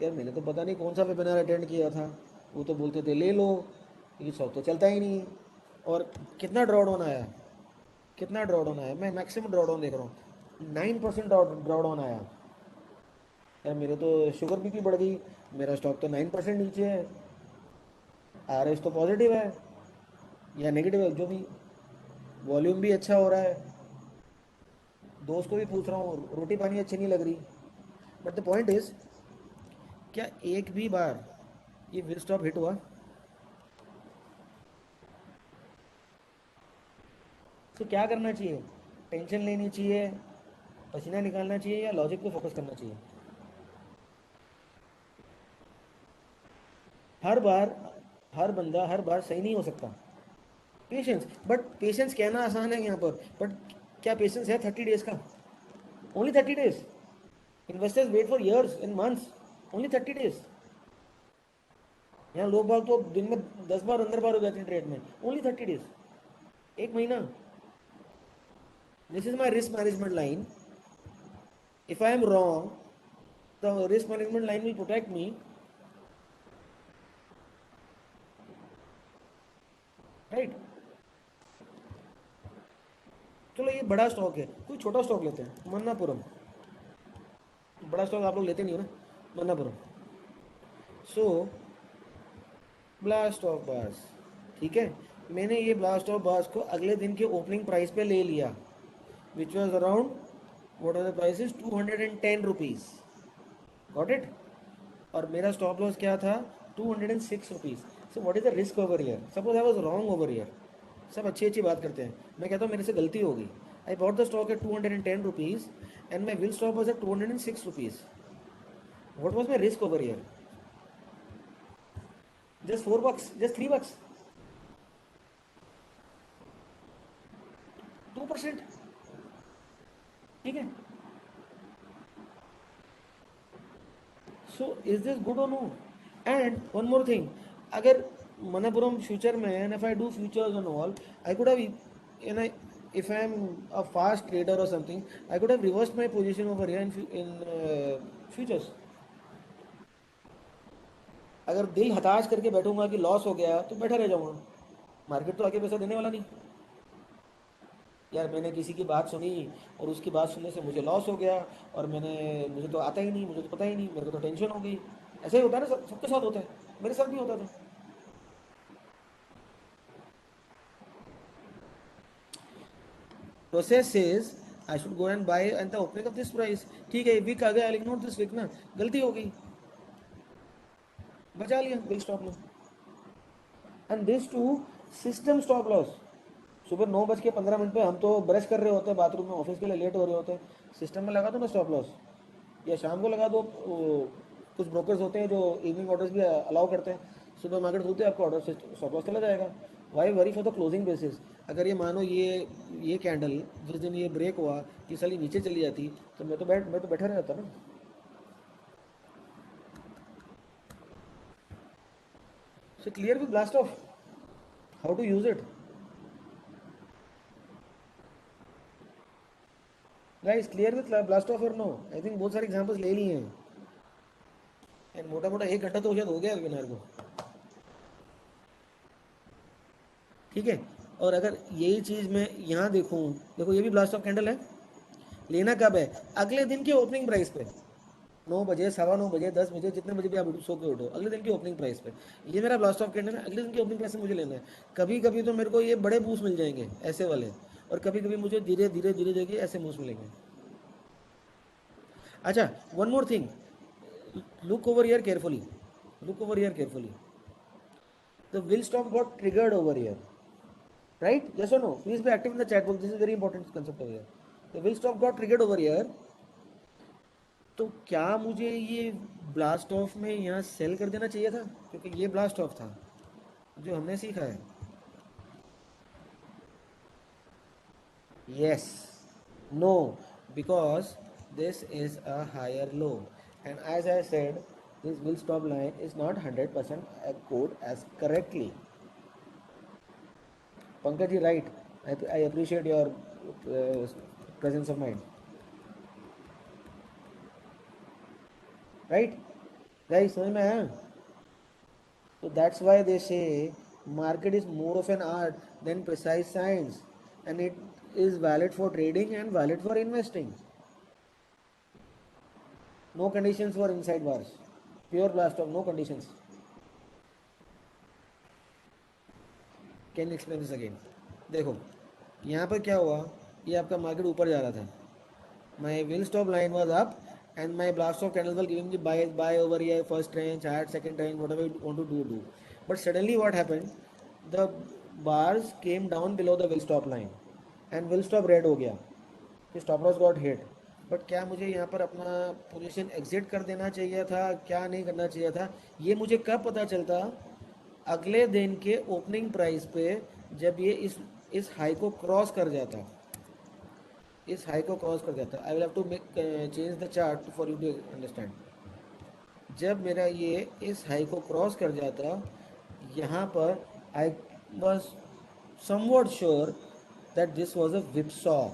यार मैंने तो पता नहीं कौन सा वेबिनार अटेंड किया था. वो तो बोलते थे ले लो, ये स्टॉक तो चलता ही नहीं. और कितना ड्रॉडाउन आया? मैं मैक्सिमम ड्रॉडाउन देख रहा हूँ. 9% ड्रॉडाउन आया. यार मेरे तो शुगर बीपी बढ़ गई. मेरा स्टॉक तो 9% नीचे है. RS तो पॉजिटिव है या नेगेटिव है, जो भी. वॉल्यूम भी अच्छा हो रहा है. दोस्त को भी पूछ रहा हूँ, रोटी पानी अच्छी नहीं लग रही. बट द पॉइंट इज, क्या एक भी बार ये विल स्टॉप हिट हुआ? तो क्या करना चाहिए? टेंशन लेनी चाहिए, पसीना निकालना चाहिए, या लॉजिक पे फोकस करना चाहिए? हर बंदा हर बार सही नहीं हो सकता. पेशेंस, बट पेशेंस कहना आसान है यहाँ पर, बट क्या पेशेंस है 30 days का? Only 30 days. Investors wait for years and months. Only 30 days. यहाँ लोग बाग तो दिन में 10 बार 15 बार हो जाते हैं ट्रेड में. ओनली 30 days, एक महीना. This is my risk management line. If I am wrong, the risk management line will protect me. Right. चलो, ये बड़ा स्टॉक है, कोई छोटा स्टॉक लेते हैं. मन्नापुरम. बड़ा स्टॉक आप लोग लेते नहीं हो ना. मन्नापुरम. सो ब्लास्ट ऑफ बार्स. ठीक है. मैंने ये ब्लास्ट ऑफ बार्स को अगले दिन के ओपनिंग प्राइस पे ले लिया, which was around, what are the prices, 210 rupees. Got it. और मेरा स्टॉप लॉस क्या था 206 rupees. So what is the risk over here? Suppose I was wrong over here. सब अच्छी अच्छी बात करते हैं, मैं कहता हूँ मेरे से गलती हो गई। I bought the stock at 210 rupees and my will stop was at 206 rupees. What was my risk over here? Just $4, just $3, 2%। ठीक है, सो इज दिस गुड और no? And one more thing, अगर मनपुरम फ्यूचर में and if I do futures and all, I could have, and I, if I am a fast trader or something, I could have reversed my position over here in futures. अगर दिल हताश करके बैठूंगा कि loss हो गया तो बैठा रह जाऊंगा, मार्केट तो आगे पैसा देने वाला नहीं। यार मैंने किसी की बात सुनी और उसकी बात सुनने से मुझे लॉस हो गया और मुझे तो आता ही नहीं, मुझे तो पता ही नहीं, मेरे को तो टेंशन हो गई। ऐसा ही होता है ना, सबके साथ होता है, मेरे साथ भी होता था। Process says I should go and buy at the opening of this price. ठीक है, वीक आ गया, I'll ignore this week ना, गलती हो गई, बचा लिया बिल स्टॉप में। And this too system stop loss. सुबह 9:15 पे हम तो ब्रश कर रहे होते हैं बाथरूम में, ऑफिस के लिए लेट हो रहे होते हैं, सिस्टम में लगा दो ना स्टॉप लॉस, या शाम को लगा दो। कुछ ब्रोकर्स होते हैं जो इवनिंग ऑर्डर्स भी अलाउ करते हैं, सुबह मार्केट खुलते हैं आपका ऑर्डर से स्टॉप लॉस चला जाएगा। Why worry for the closing basis? अगर ये मानो ये कैंडल जिस दिन ये ब्रेक हुआ कि साली नीचे चली जाती तो मैं तो बैठा रहता ना। So clear with blast off, how to use it, guys? Clear with blast off or no? I think बहुत सारे एग्जांपल्स ले लिए हैं एंड मोटा मोटा 1 घंटा तो शायद हो गया वेबिनार को। ठीक है, और अगर यही चीज़ मैं यहाँ देखूँ, देखो ये भी ब्लास्ट ऑफ कैंडल है, लेना कब है? अगले दिन के ओपनिंग प्राइस पे, 9 बजे, 9:15 बजे, 10 बजे, जितने बजे भी आप सो के उठो, अगले दिन की ओपनिंग प्राइस पे। ये मेरा ब्लास्ट ऑफ कैंडल है, अगले दिन की ओपनिंग प्राइस से मुझे लेना है। कभी कभी तो मेरे को ये बड़े बूस्ट मिल जाएंगे ऐसे वाले, और कभी कभी मुझे धीरे धीरे धीरे धीरे ऐसे बूस्ट मिलेंगे। अच्छा, one more thing, look over here carefully, look over here carefully. The will stop got triggered over here, right? Yes or no? Please be active in the chat box, this is very important concept over here. The will stop got triggered over here. तो क्या मुझे ये blast of में यहाँ cell कर देना चाहिए था? क्योंकि ये ब्लास्ट ऑफ था जो हमने सीखा है। Yes, no, because this is a higher low, and as I said, this will stop line is not 100% code as correctly. Pankaj ji, right? I appreciate your presence of mind. Right? Guys, समझ में आया? So that's why they say market is more of an art than precise science, and it is valid for trading and valid for investing. No conditions for inside bars. Pure blast off, no conditions. Can explain this again? देखो यहाँ पर क्या हुआ, ये आपका market ऊपर जा रहा था, my will stop line was up and my blast off candle was giving buy over here, first tranche, hard second tranche, whatever you want to do, but suddenly what happened, the bars came down below the will stop line and will stop red हो गया, stop loss got hit. But क्या मुझे यहाँ पर अपना position exit कर देना चाहिए था, क्या नहीं करना चाहिए था? ये मुझे कब पता चलता? अगले दिन के ओपनिंग प्राइस पे जब ये इस हाई को क्रॉस कर जाता, इस हाई को क्रॉस कर जाता। I will have to make change the chart for you to understand. जब मेरा ये इस हाई को क्रॉस कर जाता, यहाँ पर I was somewhat sure that this was a whipsaw.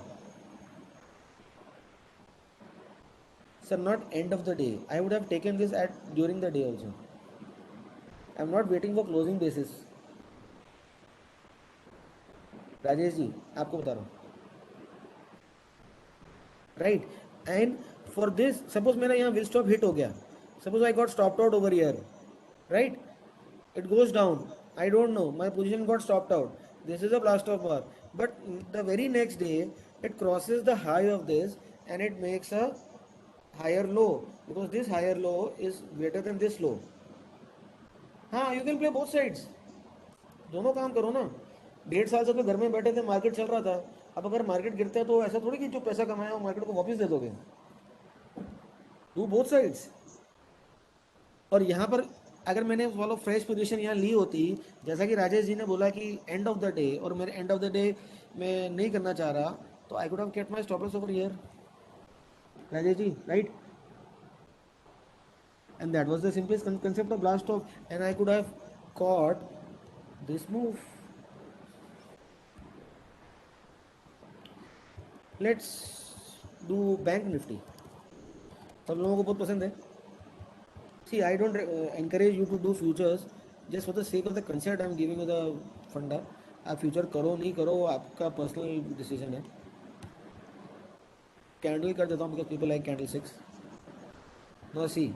Sir, not end of the day. I would have taken this during the day also. I am not waiting for closing basis. Rajesh ji आपको बता रहा हूँ, right? And for this, suppose मेरा यहाँ will stop hit हो गया, suppose I got stopped out over here, right? It goes down, I don't know, my position got stopped out, this is a blast off bar, but the very next day it crosses the high of this and it makes a higher low, because this higher low is greater than this low. हाँ, you can play both sides. दोनों काम करो ना. 1.5 साल से तो घर में बैठे थे, मार्केट चल रहा था. अब अगर मार्केट गिरता है तो ऐसा थोड़ी कि जो पैसा कमाया वो मार्केट को वापस दे दोगे. Do both sides. और यहाँ पर अगर मैंने फॉलो फ्रेश पोजीशन यहाँ ली होती, जैसा कि राजेश जी ने बोला कि एंड ऑफ द डे, और मेरे एंड ऑफ द डे मैं नहीं करना चाह रहा, तो I could have kept my stop loss over here, Rajesh ji, right. And that was the simplest concept of blast off, and I could have caught this move. Let's do bank nifty. सब लोगों को बहुत पसंद है. See, I don't encourage you to do futures just for the sake of the concept. I'm giving you the funda. आप future करो नहीं करो वो आपका पर्सनल डिसीजन है. कैंडल कर देता हूँ because people like candlesticks. Now see,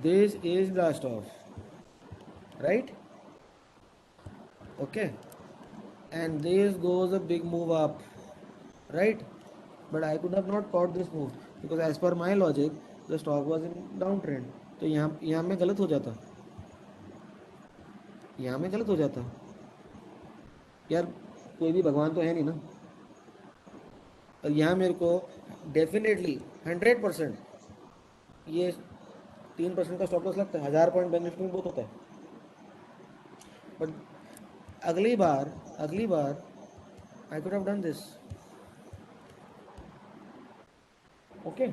this is blast off, right? Okay, and this goes a big move up, right? But I could have not caught this move because as per my logic the stock was in downtrend. तो यहाँ में गलत हो जाता, यहाँ में गलत हो जाता यार. कोई भी भगवान तो है नहीं ना. और यहाँ मेरे को डेफिनेटली 100% ये 3% का स्टॉप लॉस लगता है. 1000 पॉइंट बैंक निफ्टी में बहुत होता है. बट अगली बार I could have done this. Okay,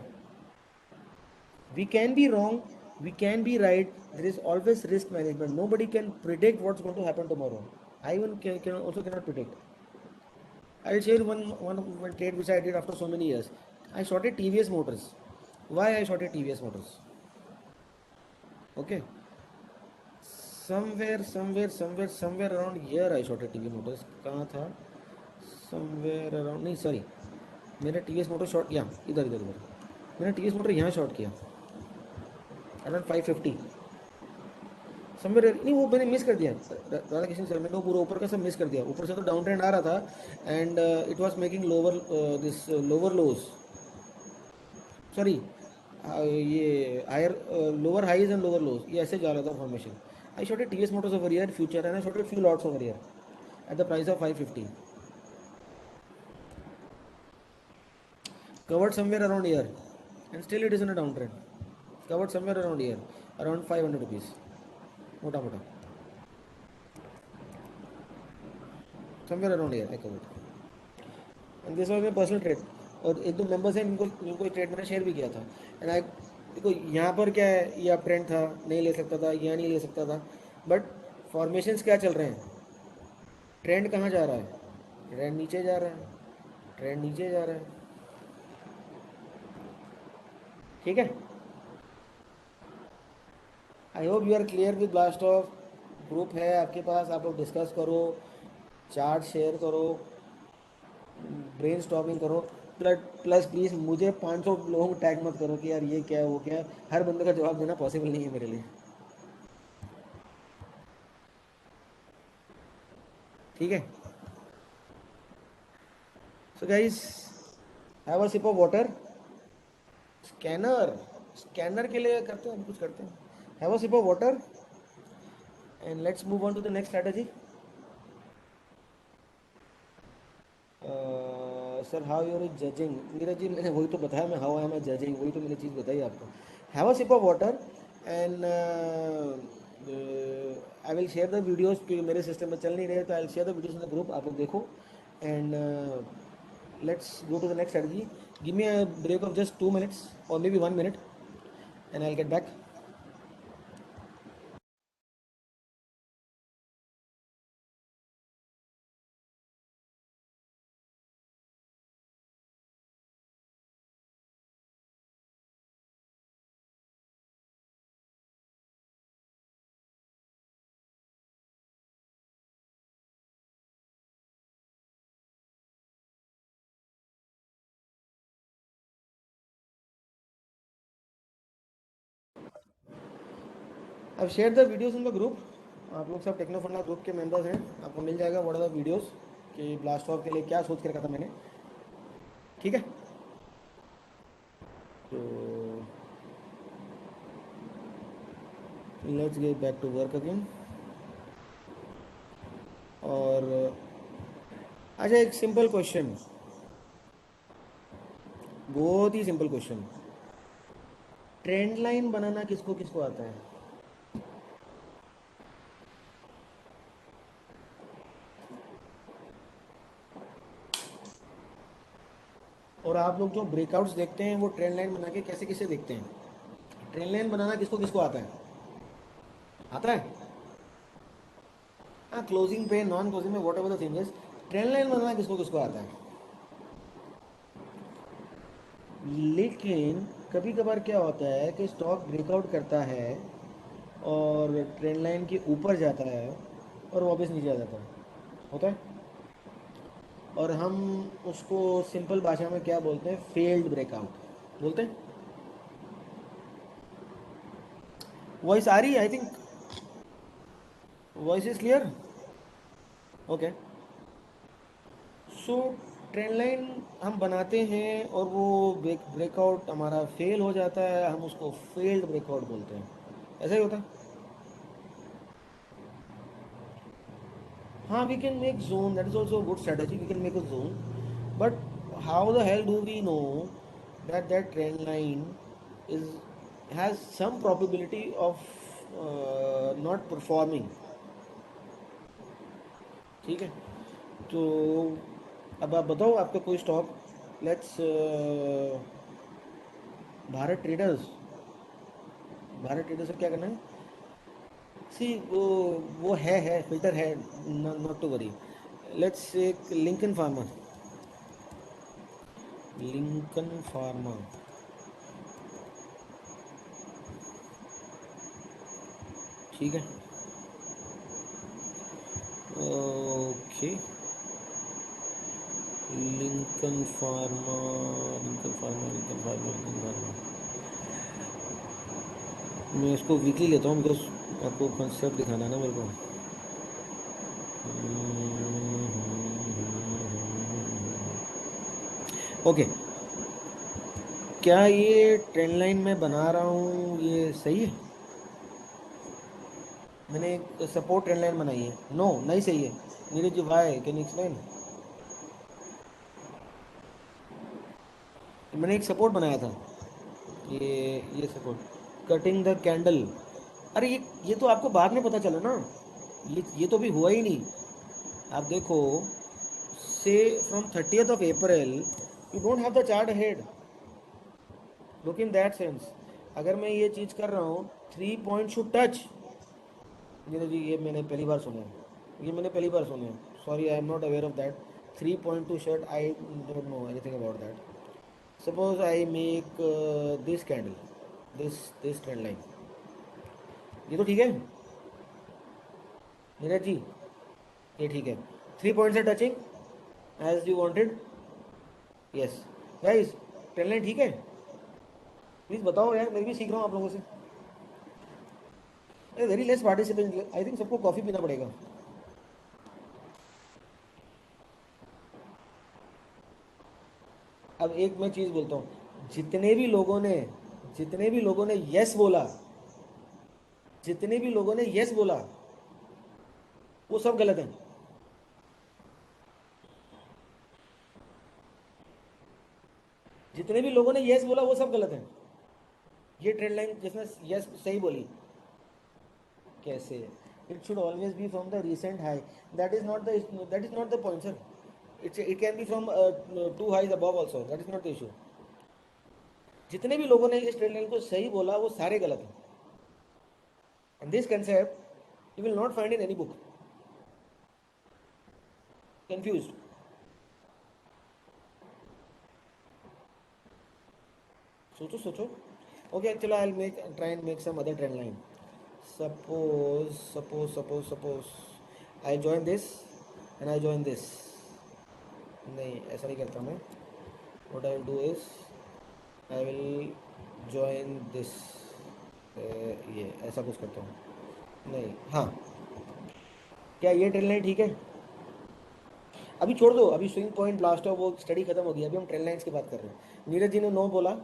we can be wrong, we can be right. There is always risk management. Nobody can predict what's going to happen tomorrow. I even can also cannot predict. I'll share one trade which I did after so many years. I shorted TVS Motors. Why I shorted TVS Motors? Okay, somewhere around here I shorted TVS Motors. कहाँ था? Somewhere around, नहीं sorry, मैंने TVS Motors short, यहाँ इधर मैंने TVS Motor यहाँ short किया around 550. Somewhere, नहीं वो मैंने मिस कर दिया. राधा किशन सर, मैंने वो पूरा ऊपर का सब मिस कर दिया. ऊपर से तो डाउन ट्रेंड आ रहा था and it was making lower lows, sorry ये higher lower highs and lower lows, ये ऐसे जा रहा था formation. I shorted TVS Motors over here future and I shorted few lots over here at the price of 550. Covered somewhere around here and still it is in a down trend. Covered somewhere around here around 500 rupees मोटा somewhere around here I covered. And this was my personal trade. और एक दो members हैं जिनको trade मैंने share भी किया था. एंड आई देखो यहाँ पर क्या है, ये अप ट्रेंड था, नहीं ले सकता था, यहाँ नहीं ले सकता था. बट फॉर्मेशंस क्या चल रहे हैं, ट्रेंड कहाँ जा रहा है, ट्रेंड नीचे जा रहा है, ट्रेंड नीचे जा रहा है. ठीक है, I hope you are clear with blast off. Group है आपके पास, आप लोग डिस्कस करो, चार्ट शेयर करो, ब्रेन स्टॉर्मिंग करो. प्लस प्लीज़ मुझे 500 लोगों को टैग मत करो कि यार ये क्या है वो क्या है. हर बंदे का जवाब देना पॉसिबल नहीं है मेरे लिए. ठीक है, so guys have a sip of water. Scanner के लिए करते हैं, कुछ करते हैं. Have a sip of water and let's move on to the next strategy. Sir how you are judging, Neeraj ji मैंने वही तो बताया, मैं हाउ एम आई जजिंग, वही तो मैंने चीज़ बताई आपको. Have a sip of water and I will share the videos, क्योंकि मेरे सिस्टम में चल नहीं रहे, तो I will share the videos in the group. आप लोग देखो and let's go to the next strategy. Give me a break of just 2 minutes or maybe 1 minute and I'll get back. I've shared the videos in the group. आप लोग सब techno फंडा group के members हैं, आपको मिल जाएगा what are the videos कि blast of के लिए क्या सोच के रखा था मैंने. ठीक है, So let's get back to work again. और अच्छा, एक सिंपल क्वेश्चन, बहुत ही सिंपल क्वेश्चन, ट्रेंड लाइन बनाना किसको किसको आता है? और आप लोग जो ब्रेकआउट्स देखते हैं वो ट्रेंड लाइन बना के कैसे कैसे देखते हैं? ट्रेंड लाइन बनाना किसको किसको आता है? आता है? हाँ, क्लोजिंग पे, नॉन क्लोजिंग में, whatever the thing is, trend line बनाना किसको किसको आता है? लेकिन कभी कभार क्या होता है कि स्टॉक ब्रेकआउट करता है और ट्रेंड लाइन के ऊपर जाता है और वापस नीचे आ जाता है, होता है। और हम उसको सिंपल भाषा में क्या बोलते हैं? फेल्ड ब्रेकआउट बोलते हैं। वॉइस आ रही है? I think voice is clear. Okay, so trend line हम बनाते हैं और वो ब्रेकआउट हमारा फेल हो जाता है, हम उसको फेल्ड ब्रेकआउट बोलते हैं। ऐसा ही होता है। हाँ, we can make zone, that is also good strategy, we can make a zone, but how the hell do we know that that trend line is has some probability of not performing? ठीक है, तो अब आप बताओ आपका कोई stock, let's Bharat traders, Bharat traders से क्या करना है? सी वो है फिल्टर है, नॉट टू वरी। लेट्स एक लिंकन फार्मा, लिंकन फार्मा, ठीक है, okay, Lincoln pharma, Lincoln pharma, Lincoln pharma, Lincoln pharma. मैं इसको वीकली लेता हूँ बिकॉज आपको कंसेप्ट दिखाना है ना मेरे को। ओके, क्या ये ट्रेंड लाइन मैं बना रहा हूँ ये सही है? मैंने एक सपोर्ट ट्रेंड लाइन बनाई है। नो, नहीं सही है। Neeraj ji, Y, can you explain? मैंने एक सपोर्ट बनाया था, ये सपोर्ट, कटिंग द कैंडल। अरे ये तो आपको बाद में पता चला ना, ये तो अभी हुआ ही नहीं। आप देखो, से from 30th of April you don't have the chart ahead. Look in that sense, अगर मैं ये चीज़ कर रहा हूँ 3 point should touch, Neeraj ji ये मैंने पहली बार सुना है, ये मैंने पहली बार सुना है, sorry I am not aware of that. 3.2 shirt, I don't know anything about that. Suppose I make this candle, this trend line, ये तो ठीक है नीरज जी, ये ठीक है, 3 पॉइंट्स है touching as you wanted. Yes guys, trend line ठीक है? प्लीज़ बताओ यार, मैं भी सीख रहा हूँ आप लोगों से। Very less participant, I think सबको कॉफ़ी पीना पड़ेगा। अब एक मैं चीज़ बोलता हूँ, जितने भी लोगों ने यस बोला, जितने भी लोगों ने यस बोला वो सब गलत हैं। जितने भी लोगों ने यस बोला वो सब गलत हैं। ये ट्रेंड लाइन जिसने यस सही बोली, कैसे? It should always be from the recent high, that is not the point sir. It can be from 2 highs above also, that is not the issue. जितने भी लोगों ने इस ट्रेंड लाइन को सही बोला वो सारे गलत हैं, and this concept you will not find in any book. Confused? सोचो। ओके, चलो I will try and make some other trend line. Suppose I join this and I join this. नहीं, ऐसा नहीं करता मैं। What I will do is I will join this, ये ऐसा कुछ करता हूँ। नहीं, हाँ, क्या ये ट्रेंड लाइन ठीक है? अभी छोड़ दो, अभी स्विंग पॉइंट ब्लास्ट ऑफ वो स्टडी खत्म हो गई, अभी हम ट्रेंड लाइन्स की बात कर रहे हैं। नीरज जी ने नो बोला,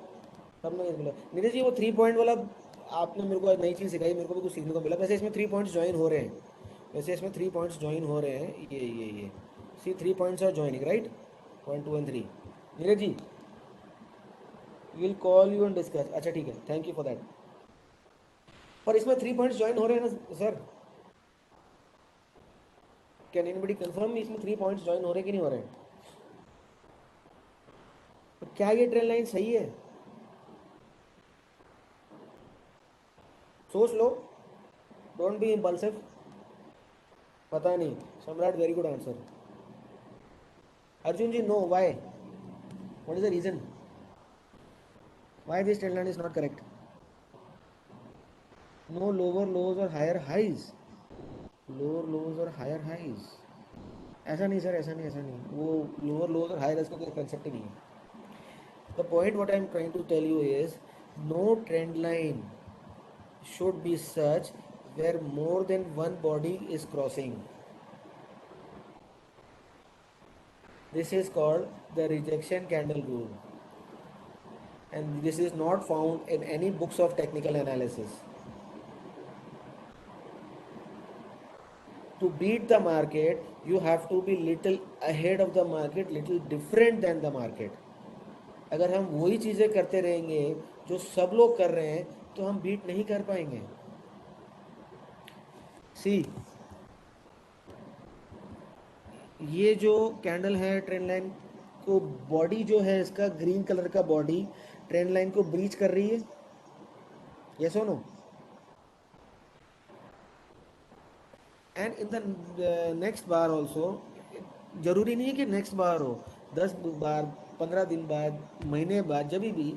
सबने ये बोला नीरज जी, वो 3 पॉइंट वाला आपने मेरे को आज नई चीज़ सिखाई, मेरे को भी कुछ सीखने को मिला। वैसे इसमें 3 पॉइंट्स ज्वाइन हो रहे हैं, वैसे इसमें 3 पॉइंट्स ज्वाइन हो रहे हैं, ये see 3 points are joining, right, 1 2 and 3। Neeraj ji will call you and discuss, अच्छा ठीक है, थैंक यू फॉर दैट। पर इसमें 3 पॉइंट्स ज्वाइन हो रहे हैं ना सर? कैन एनीबडी कंफर्म इसमें 3 पॉइंट्स ज्वाइन हो रहे हैं कि नहीं हो रहे हैं? तो क्या ये ट्रेन लाइन सही है? सोच लो, डोंट बी इम्पल्सिव। पता नहीं, Samrat very good answer. Arjun ji no, why, what is the reason why this trend line is not correct? No lower lows और हायर हाइज, लोअर लोज और हायर हाइज, ऐसा नहीं सर, ऐसा नहीं, ऐसा नहीं, वो लोअर लोज और हायर हाइज का कोई कंसेप्ट ही नहीं है। The point what I am trying to tell you is no trend line should be such where more than one body is crossing. This is called the rejection candle rule, and this is not found in any books of technical analysis. To beat the market, you have to be little ahead of the market, little different than the market. अगर हम वही चीज़ें करते रहेंगे जो सब लोग कर रहे हैं तो हम बीट नहीं कर पाएंगे। सी, ये जो कैंडल है ट्रेंड लाइन को, बॉडी जो है इसका ग्रीन कलर का बॉडी ट्रेंड लाइन को ब्रीच कर रही है, यस और no? And in the next bar also, जरूरी नहीं है कि नेक्स्ट बार हो, 10 बार, 15 दिन बाद, महीने बाद, जब भी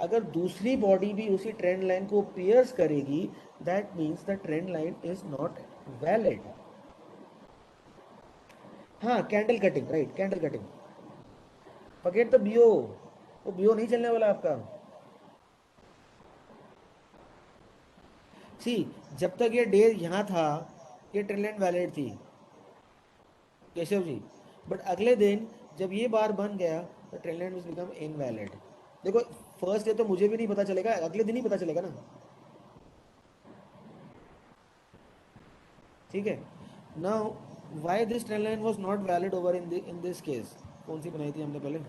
अगर दूसरी बॉडी भी उसी ट्रेंड लाइन को पियर्स करेगी, that means the trend line is not valid. हाँ, candle cutting, right, candle cutting, forget the BO, वो बीओ नहीं चलने वाला आपका। सी, जब तक ये डे यहाँ था ये ट्रेंड लाइन वैलिड थी केशव जी, बट अगले दिन जब ये बार बन गया तो ट्रेंड लाइन बिकम इनवैलिड। देखो, फर्स्ट डे तो मुझे भी नहीं पता चलेगा, अगले दिन ही पता चलेगा ना, ठीक है। Now why this trend line was not valid over in this case? कौन सी बनाई थी हमने पहले,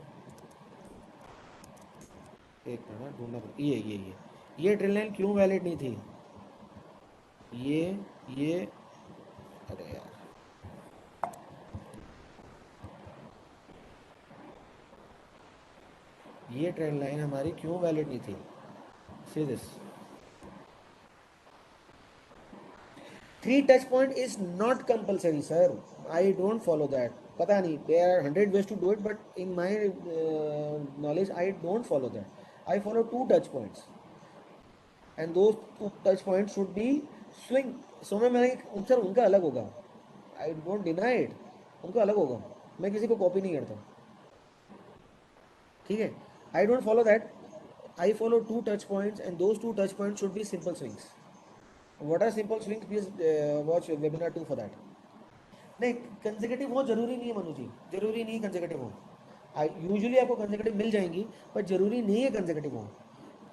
एक मिनट ढूंढना पड़ेगा, ये ट्रेंड लाइन क्यों वैलिड नहीं थी? ये अरे यार, ये ट्रेंड लाइन हमारी क्यों वैलिड नहीं थी? See this 3 touch point is not compulsory sir, I don't follow that, पता नहीं, there are 100 ways to do it, but in my knowledge I don't follow that. I follow 2 touch points and those 2 touch points should be swing. सो में मैंने sir उनका अलग होगा, I don't deny it, उनका अलग होगा, मैं किसी को कॉपी नहीं करता, ठीक है। I don't follow that, I follow 2 touch points and those 2 touch points should be simple swings. What are simple swings? Please watch webinar 2 for that. नहीं, कंसेक्यूटिव हो जरूरी नहीं है मनु जी, जरूरी नहीं कंसेक्यूटिव हो, यूजुअली आपको कंसेक्यूटिव मिल जाएंगी पर जरूरी नहीं है कंसेक्यूटिव हो।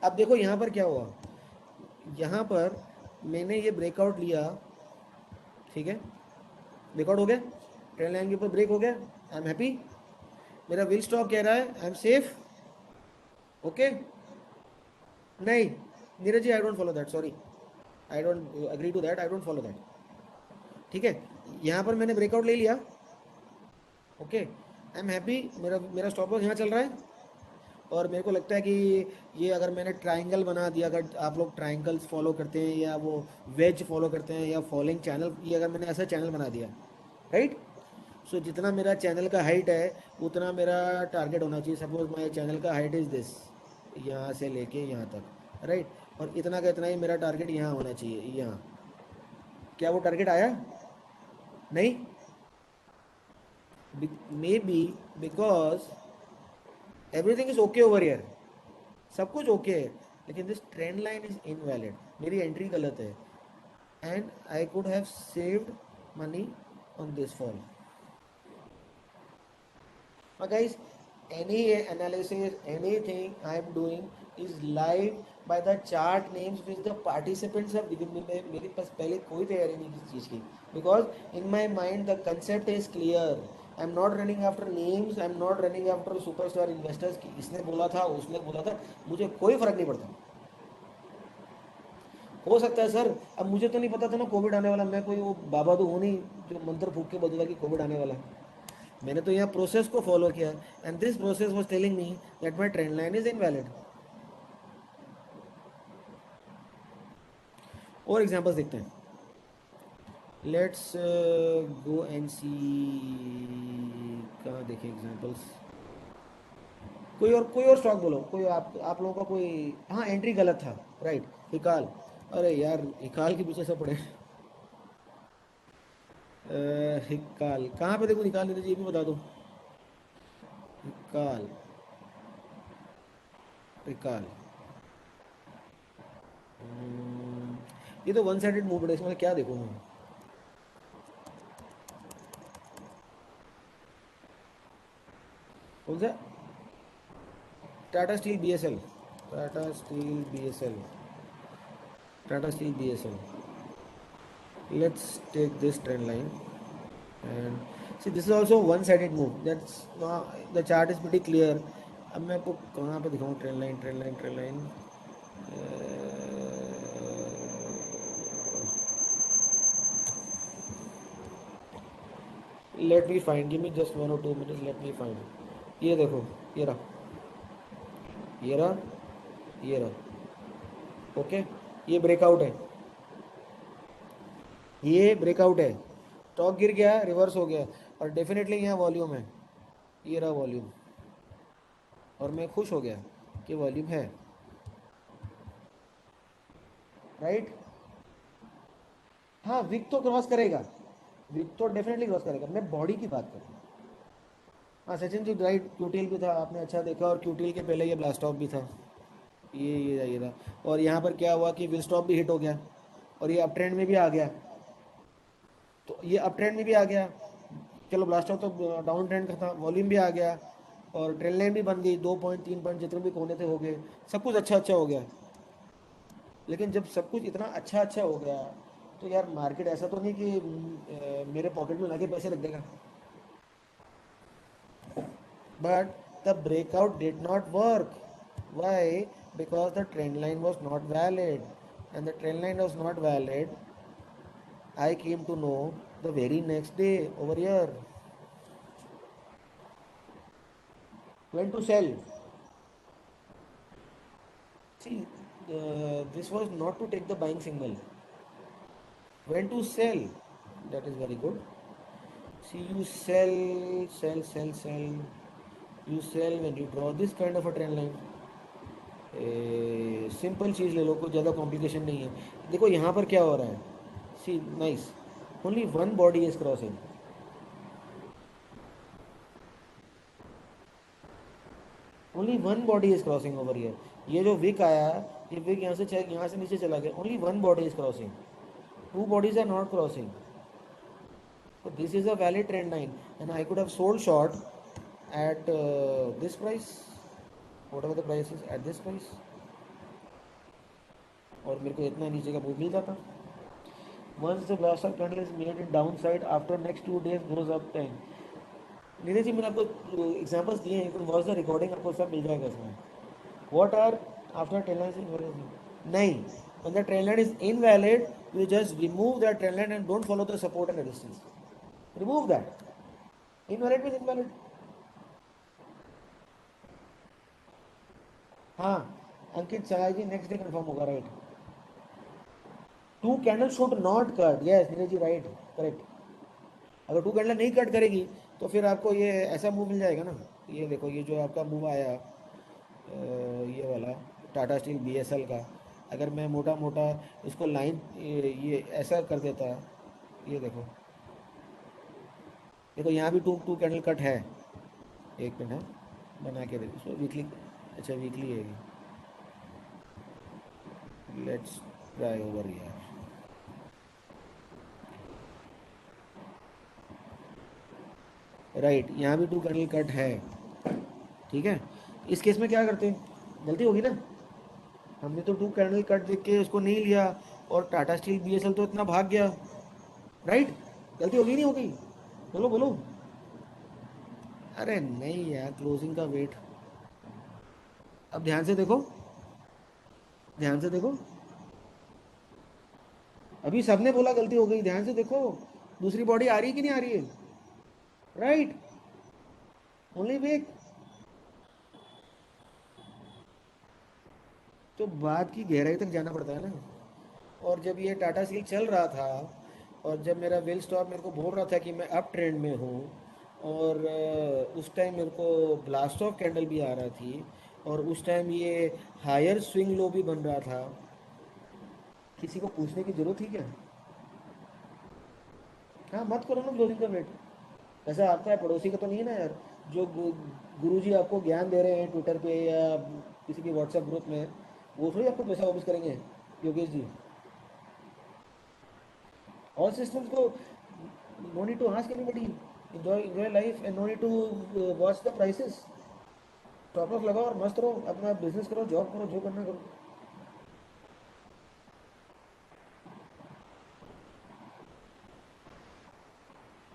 अब देखो यहाँ पर क्या हुआ, यहाँ पर मैंने ये ब्रेकआउट लिया, ठीक है, ब्रेकआउट हो गया, ट्रेंड लाइन के ऊपर ब्रेक हो गया, आई एम हैप्पी, मेरा विल स्टॉप कह रहा है आई एम सेफ, ओके। नहीं Neeraj ji, I don't follow that, sorry, I don't agree to that, I don't follow that, ठीक है। यहाँ पर मैंने ब्रेकआउट ले लिया, ओके, आई एम हैप्पी, मेरा स्टॉप लॉस यहाँ चल रहा है, और मेरे को लगता है कि ये अगर मैंने ट्राइंगल बना दिया, अगर आप लोग ट्राइंगल्स फॉलो करते हैं या वो वेज फॉलो करते हैं या फॉलोइंग चैनल, ये अगर मैंने ऐसा चैनल बना दिया, राइट, सो जितना मेरा चैनल का हाइट है उतना मेरा टारगेट होना चाहिए। सपोज माई चैनल का हाइट इज़ दिस, यहाँ से लेके यहाँ तक, राइट, और इतना का इतना ही मेरा टारगेट यहाँ होना चाहिए, यहाँ। क्या वो टारगेट आया? नहीं, may be because everything is okay over here, सब कुछ ओके है, लेकिन this trend line is invalid, मेरी एंट्री गलत है, and I could have saved money on this fall. Guys, any analysis, anything I am doing is live by the chart names which the participants have given me. मेरे पास पहले कोई तैयारी नहीं किसी चीज़ की, because in my mind the concept is clear. I am not running after names, I am not running after superstar investors कि इसने बोला था उसने बोला था, मुझे कोई फर्क नहीं पड़ता. हो सकता है सर, अब मुझे तो नहीं पता था ना कोविड आने वाला, मैं कोई वो बाबा तो हूँ नहीं जो मंत्र फूक के बदला कि कोविड आने वाला है. मैंने तो यहाँ प्रोसेस को फॉलो किया, and this process was telling me that my trend line is invalid. और एग्जांपल्स देखते हैं. लेट्स गो एंड सी, कहाँ देखें एग्जांपल्स. कोई और स्टॉक बोलो, कोई आप लोगों का कोई. हाँ, एंट्री गलत था, राइट. हिकाल, अरे यार हिकाल के पीछे सब पड़े. हिकाल कहाँ पे देखो, निकाल लीजिए, ये भी बता दो. हिकाल, हिकाल ये तो वन साइडेड मूव है, इसमें क्या देखो मैं. कौन सा? Tata steel BSL, Tata steel BSL, Tata steel BSL. Let's take this trend line and see, this is also one sided move. That's the chart is pretty clear. अब मैं आपको कहाँ पे दिखाऊँ trend line, trend line, trend line. Let me find, give me just 1 or 2 minutes, let me find. ये देखो, ये रहा, ये रहा, ये रहा. ओके, ये ब्रेकआउट है, ये ब्रेकआउट है. स्टॉक गिर गया, रिवर्स हो गया, और डेफिनेटली यहाँ वॉल्यूम है. ये रहा वॉल्यूम, और मैं खुश हो गया कि वॉल्यूम है, राइट. हाँ, विक तो क्रॉस करेगा, विक तो डेफिनेटली क्रॉस करेगा. मैं बॉडी की बात कर रहा हूँ. हाँ सचिन जी, राइट. क्यूटील भी था, आपने अच्छा देखा, और क्यूटील के पहले ये ब्लास्ट ऑफ भी था. ये था. और यहाँ पर क्या हुआ कि विल स्टॉप भी हिट हो गया, और ये अप ट्रेंड में भी आ गया. तो ये अप ट्रेंड में भी आ गया, चलो ब्लास्ट ऑफ तो डाउन ट्रेंड का था, वॉल्यूम भी आ गया, और ट्रेंड लाइन भी बन गई. 2 पॉइंट 3 पॉइंट जितने भी कोने थे हो गए, सब कुछ अच्छा हो गया. लेकिन जब सब कुछ इतना अच्छा हो गया, तो यार मार्केट ऐसा तो नहीं कि मेरे पॉकेट में लाके पैसे रख देगा. But the breakout did not work. Why? Because the trend line was not valid, and the trend line was not valid. I came to know the very next day over here. When to sell? See, this was not to take the buying signal. When to sell? That is very good. See, you sell. You sell when you draw this kind of a trend line. Simple चीज़ ले लो, कोई ज़्यादा complication नहीं है. देखो यहाँ पर क्या हो रहा है. See, nice. Only one body is crossing. Only one body is crossing over here. ये जो विक आया, ये विक यहाँ से नीचे चला गया. Only one body is crossing. Two bodies are not crossing. So this is a valid trend line, and I could have sold short at this price, whatever the price is, at this price. और मेरे को इतना नीचे का move मिल जाता. Once the blast of candle is made in downside, after next 2 days goes up 10. Neeraj ji, मैंने आपको examples दिए हैं, you can watch the recording, आपको सब मिल जाएगा इसमें. What are after trend line is invalid? नहीं, when the trend line is invalid, you just remove that trend line and don't follow the support and resistance. Remove that. Invalid means invalid. हाँ, अंकित चाय ji next day confirm होगा, right. Two candle should not cut. Yes Neeraj ji, right, correct. अगर two candle नहीं cut करेगी तो फिर आपको ये ऐसा मूव मिल जाएगा ना. ये देखो, ये जो आपका मूव आया, ये वाला टाटा स्टील बीएसएल का, अगर मैं मोटा मोटा इसको लाइन ये ऐसा कर देता, ये देखो यहाँ भी टू कैंडल कट है. एक मिनट है, बना के देखो. वीकली, अच्छा वीकली है. Let's try over here. Right, यहाँ भी टू कैंडल कट है. ठीक है, इस केस में क्या करते हैं, गलती होगी ना, हमने तो 2 कैंडल कट देख के उसको नहीं लिया और टाटा स्टील बीएसएल तो इतना भाग गया, राइट, गलती होगी नहीं होगी, बोलो बोलो। अरे नहीं यार, क्लोजिंग का वेट, अब ध्यान से देखो, ध्यान से देखो, अभी सबने बोला गलती हो गई, ध्यान से देखो दूसरी बॉडी आ रही है कि नहीं आ रही है, राइट, ओनली वेक। तो बात की गहराई तक जाना पड़ता है ना। और जब ये टाटा स्टील चल रहा था और जब मेरा वेल स्टॉप मेरे को बोल रहा था कि मैं अप ट्रेंड में हूँ, और उस टाइम मेरे को ब्लास्ट ऑफ कैंडल भी आ रहा थी, और उस टाइम ये हायर स्विंग लो भी बन रहा था, किसी को पूछने की जरूरत थी क्या? हाँ, मत करो ना क्लोजिंग का वेट। ऐसा आपका पड़ोसी का तो नहीं है ना यार, जो गुरुजी आपको ज्ञान दे रहे हैं ट्विटर पे या किसी के व्हाट्सएप ग्रुप में, वो थोड़ी आपको पैसा वापस करेंगे Yogesh ji. All systems go. No need to ask anybody. Enjoy life and no need to watch the prices. Stop loss लगाओ और मस्त रहो, अपना बिजनेस करो, जॉब करो, जो करना करो।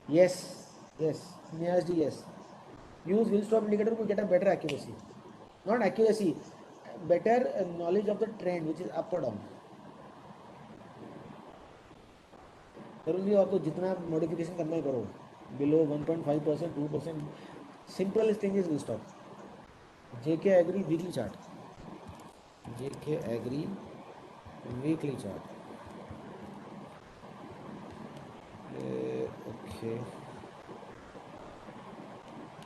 Yes, yes, Niyaz ji, yes. Use will stop indicator to get a better accuracy. Not accuracy, better knowledge of the trend which is up or down. करूँ जी, आपको जितना मॉडिफिकेशन करना है करो, below 1.5%, 2%, simple thing is will stop. JK Agri weekly chart, JK Agri weekly chart, okay.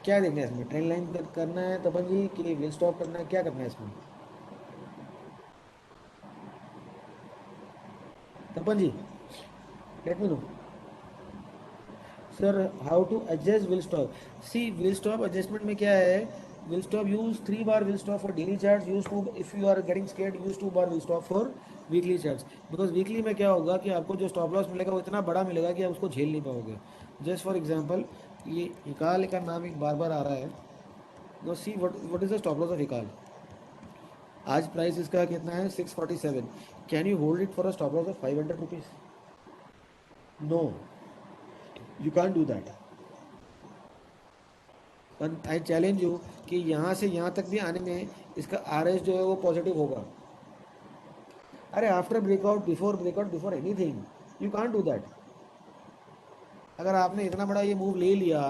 क्या देखना है इसमें, ट्रेंड लाइन करना है तपन जी कि विल स्टॉप करना है, क्या करना है इसमें Tapan ji, let me know sir how to adjust will stop. See will stop adjustment में क्या है, will stop use 3 bar will stop for daily charts, use two if you are getting scared use 2 bar will stop for weekly charts, because weekly में क्या होगा कि आपको जो stop loss मिलेगा वो इतना बड़ा मिलेगा कि आप उसको झेल नहीं पाओगे। जस्ट फॉर एग्जांपल, ये हिकाल का नाम एक बार बार आ रहा है, no see what is the stop loss of Hikal. आज प्राइस इसका कितना है 647, can you hold it for a stop loss of 500 rupees? No, you can't do that. I challenge you कि यहाँ से यहाँ तक भी आने में इसका RS जो है वो पॉजिटिव होगा। अरे after breakout, before anything, you can't do that. अगर आपने इतना बड़ा ये मूव ले लिया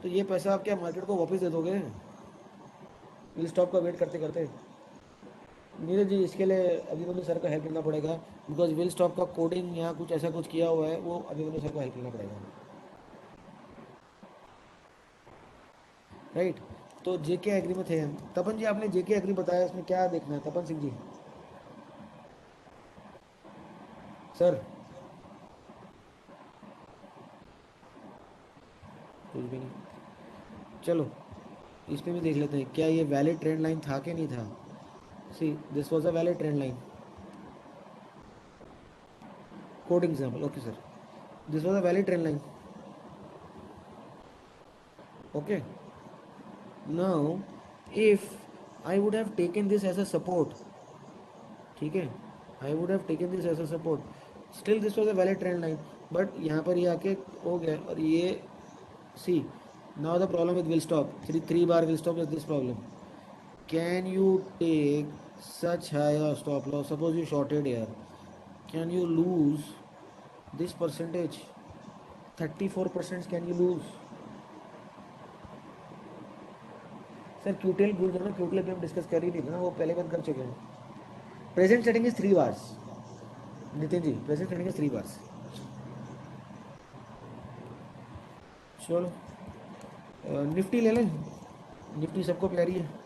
तो ये पैसा आप क्या मार्केट को वापस दे दोगे विल स्टॉप का वेट करते करते? नीरज जी, इसके लिए अभिमन्यु सर का हेल्प लेना पड़ेगा, बिकॉज विल स्टॉप का कोडिंग यहाँ कुछ ऐसा कुछ किया हुआ है, वो अभिमन्यु सर को हेल्प लेना पड़ेगा, राइट। तो JK एग्री में थे हम। तपन जी, आपने JK एग्री बताया, इसमें क्या देखना है तपन सिंह जी? सर कुछ भी नहीं, चलो इस पे भी देख लेते हैं क्या ये वैलिड ट्रेंड लाइन था कि नहीं था। See this was a valid trend line, good example, okay sir, this was a valid trend line, okay. Now if I would have taken this as a support, ठीक है, I would have taken this as a support, still this was a valid trend line, but यहाँ पर ये आके हो गया, और ये see now the problem with will stop, three bar will stop is this problem. Can you take such high stop loss? Suppose you shorted here. Can you lose this percentage? 34% can you lose? Sir क्यूटेल भूल जाना, क्यूटेल पे हम discuss कर ही नहीं ना, वो पहले बंद कर चुके हैं। Present setting is 3 bars, Nitin ji, present setting is 3 bars. चलो निफ्टी ले लें, निफ्टी सबको प्यारी है।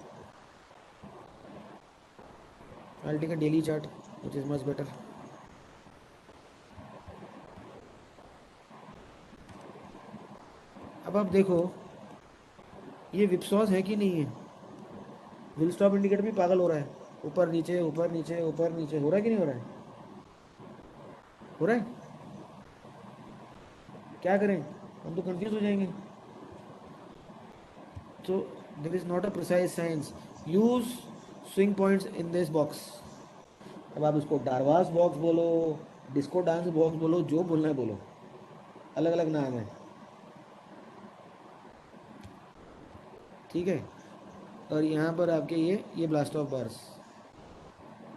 I'll take a daily chart which is much better. अब आप देखो ये विप्सॉस है कि नहीं है, विल स्टॉप इंडिकेटर भी पागल हो रहा है, ऊपर नीचे ऊपर नीचे ऊपर नीचे, हो रहा है कि नहीं हो रहा है? हो रहा है, क्या करें, हम तो कंफ्यूज हो जाएंगे। तो There is not a precise science. Use swing points in this box. अब आप उसको डारवास बॉक्स बोलो, डिस्को डांस बॉक्स बोलो, जो बोलना है बोलो, अलग अलग नाम है, ठीक है। और यहाँ पर आपके ये blast off bars,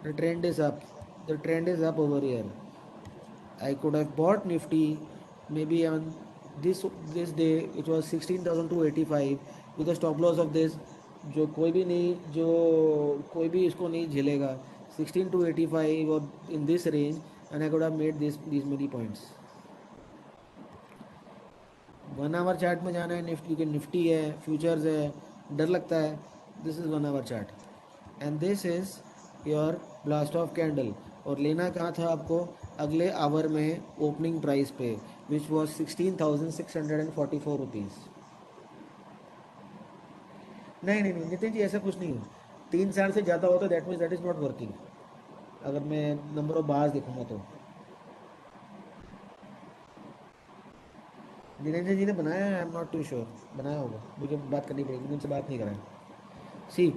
the trend is up, the trend is up over here. I could have bought Nifty maybe on this day it was 16,285 with a stop loss of this, जो कोई भी इसको नहीं झेलेगा, 16,285 or in this range, and I could have made these many points. 1 hour chart में जाना है Nifty के, Nifty है, फ्यूचर्स है, डर लगता है. This is 1 hour chart and this is your blast off candle. और लेना कहाँ था आपको? अगले आवर में ओपनिंग प्राइस पे, विच वॉज 16,644 रुपीज़. नहीं नहीं नहीं नितिन जी, ऐसा कुछ नहीं है. 3 साल से ज़्यादा होता that means that is not working. अगर मैं नंबर ऑफ बार्स देखूंगा तो जितेंद्र जी ने बनाया है, I am not too sure, बनाया होगा, मुझे बात करनी पड़ेगी, उनसे बात नहीं कराएं. सी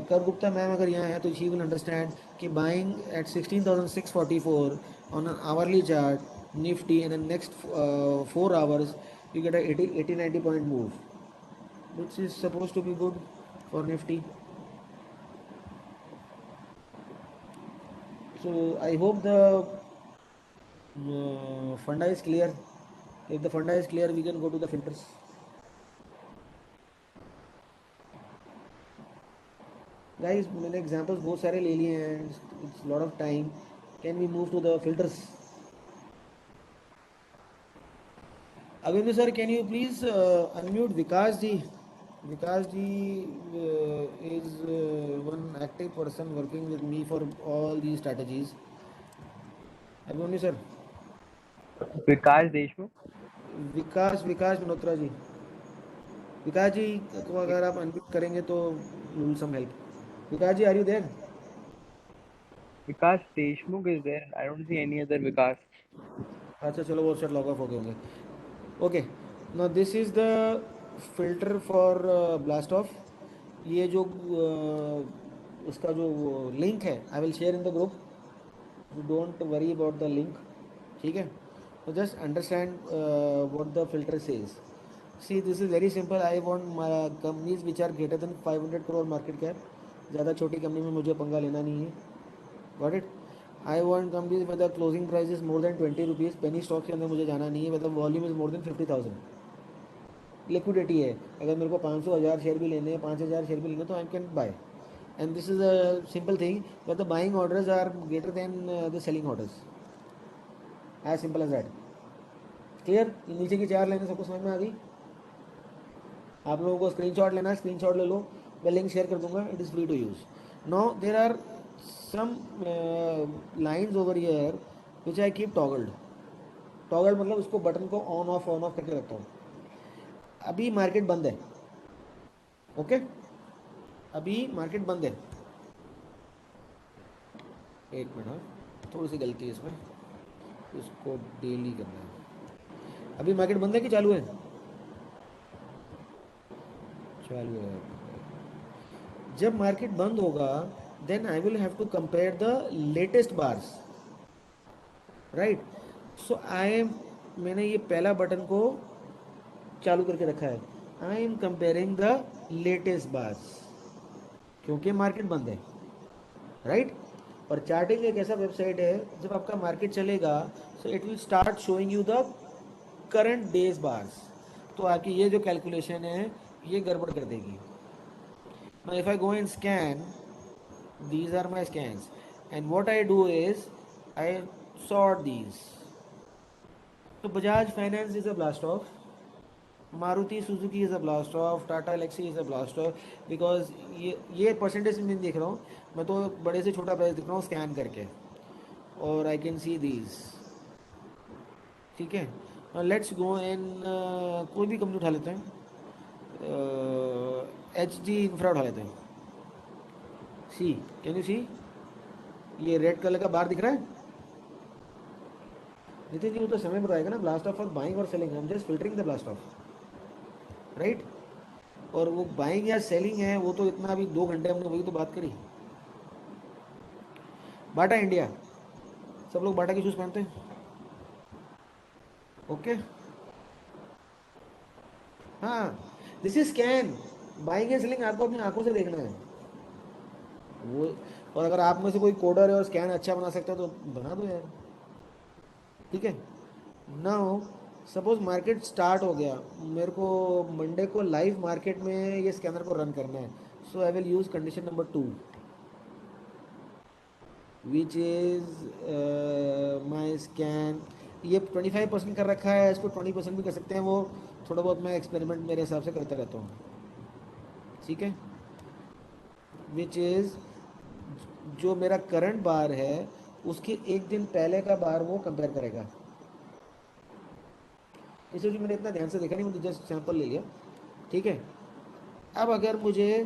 कर गुप्ता मैम अगर यहाँ है तो शी विल अंडरस्टैंड कि buying eight 16,644 on an hourly chart Nifty in the next 4 hours you get a 80-90 point move, which is supposed to be good for Nifty. So I hope the funda is clear. If the funda is clear, we can go to the filters. Guys, मैंने examples बहुत सारे ले लिए हैं. It's lot of time. Can we move to the filters? Avindu sir, can you please unmute Vikas ji? Vikas ji is one active person working with me for all these strategies. Avindu sir. विकास देशमुख. विकास मल्होत्रा जी. विकास जी को अगर आप unmute करेंगे तो will some help. Vikas ji, are you there? Vikas Deshmukh is there. I don't see any other Vikas. अच्छा चलो, वो शायद log off हो गए होंगे. Okay, now this is the filter for blast off. ये जो उसका जो लिंक है I will share in the group, don't worry about the link, ठीक है. So just understand what the filter says. See, this is very simple. I want companies which are greater than 500 crore market cap. ज़्यादा छोटी company में मुझे पंगा लेना नहीं है. Got it? I want companies where the closing price is more than 20 rupees. penny stock के अंदर मुझे जाना नहीं है. where the volume is more than 50,000. Liquidity है. अगर मेरे को 500,000 शेयर भी लेने हैं, 5,000 शेयर भी लेने तो I can buy. And this is a simple thing where the buying orders are greater than the selling orders. As simple as that. Clear? नीचे की 4 लाइनें सबको समझ में आ गई? आप लोगों को स्क्रीनशॉट लेना है, स्क्रीनशॉट ले लो, मैं लिंक शेयर कर दूंगा. It is free to use. Now there are some lines over here which I keep toggled. Toggled मतलब उसको बटन को ऑन ऑफ करके रखता हूँ. अभी मार्केट बंद है, ओके, अभी मार्केट बंद है. एक मिनट, थोड़ी सी गलती है इसमें, इसको डेली करना है. अभी मार्केट बंद है कि चालू है? चालू है. जब मार्केट बंद होगा then I will have to compare the latest bars, right. So मैंने ये पहला बटन को चालू करके रखा है. I am comparing the latest bars क्योंकि मार्केट बंद है, राइट. और चार्टिंग एक ऐसा वेबसाइट है, जब आपका मार्केट चलेगा so it will start showing you the current days bars. तो आपकी ये जो कैलकुलेशन है ये गड़बड़ कर देगी. Now if I go and scan, these are my scans, and what I do is I sort these. So Bajaj Finance is a blast off, Maruti Suzuki is a blast off, Tata Elxsi is a blast off, because ये percentage में देख रहा हूँ मैं, तो बड़े से छोटा प्राइस दिख रहा हूँ स्कैन करके, और आई कैन सी दीज, ठीक है. लेट्स गो एंड कोई भी कंपनी उठा लेते हैं, HG इंफ्रा उठा लेते हैं. सी, कैन यू सी ये रेड कलर का बार दिख रहा है? नितिन जी वो तो समय पर आएगा ना. ब्लास्ट ऑफ फॉर बाइंग और सेलिंग, हम just filtering the blast of, right. और वो बाइंग या सेलिंग है वो तो इतना अभी 2 घंटे हमने वही तो बात करी। बाटा इंडिया, सब लोग बाटा के शूज़ पहनते हैं, ओके। हाँ, this is scan. Buying and selling आपको अपनी आंखों से देखना है वो। और अगर आप में से कोई कोडर है और स्कैन अच्छा बना सकता है तो बना दो यार, ठीक है। नाउ सपोज मार्केट स्टार्ट हो गया, मेरे को मंडे को लाइव मार्केट में ये स्कैनर को रन करना है, so I will use condition number 2 which is my scan. ये 25% कर रखा है, इसको 20% भी कर सकते हैं, वो थोड़ा बहुत मैं एक्सपेरिमेंट मेरे हिसाब से करता रहता हूँ, ठीक है। विच इज़ जो मेरा करंट बार है उसके एक दिन पहले का बार वो कंपेयर करेगा। इसे जो मैंने इतना ध्यान से देखा नहीं, मुझे जस्ट सैंपल ले लिया, ठीक है। अब अगर मुझे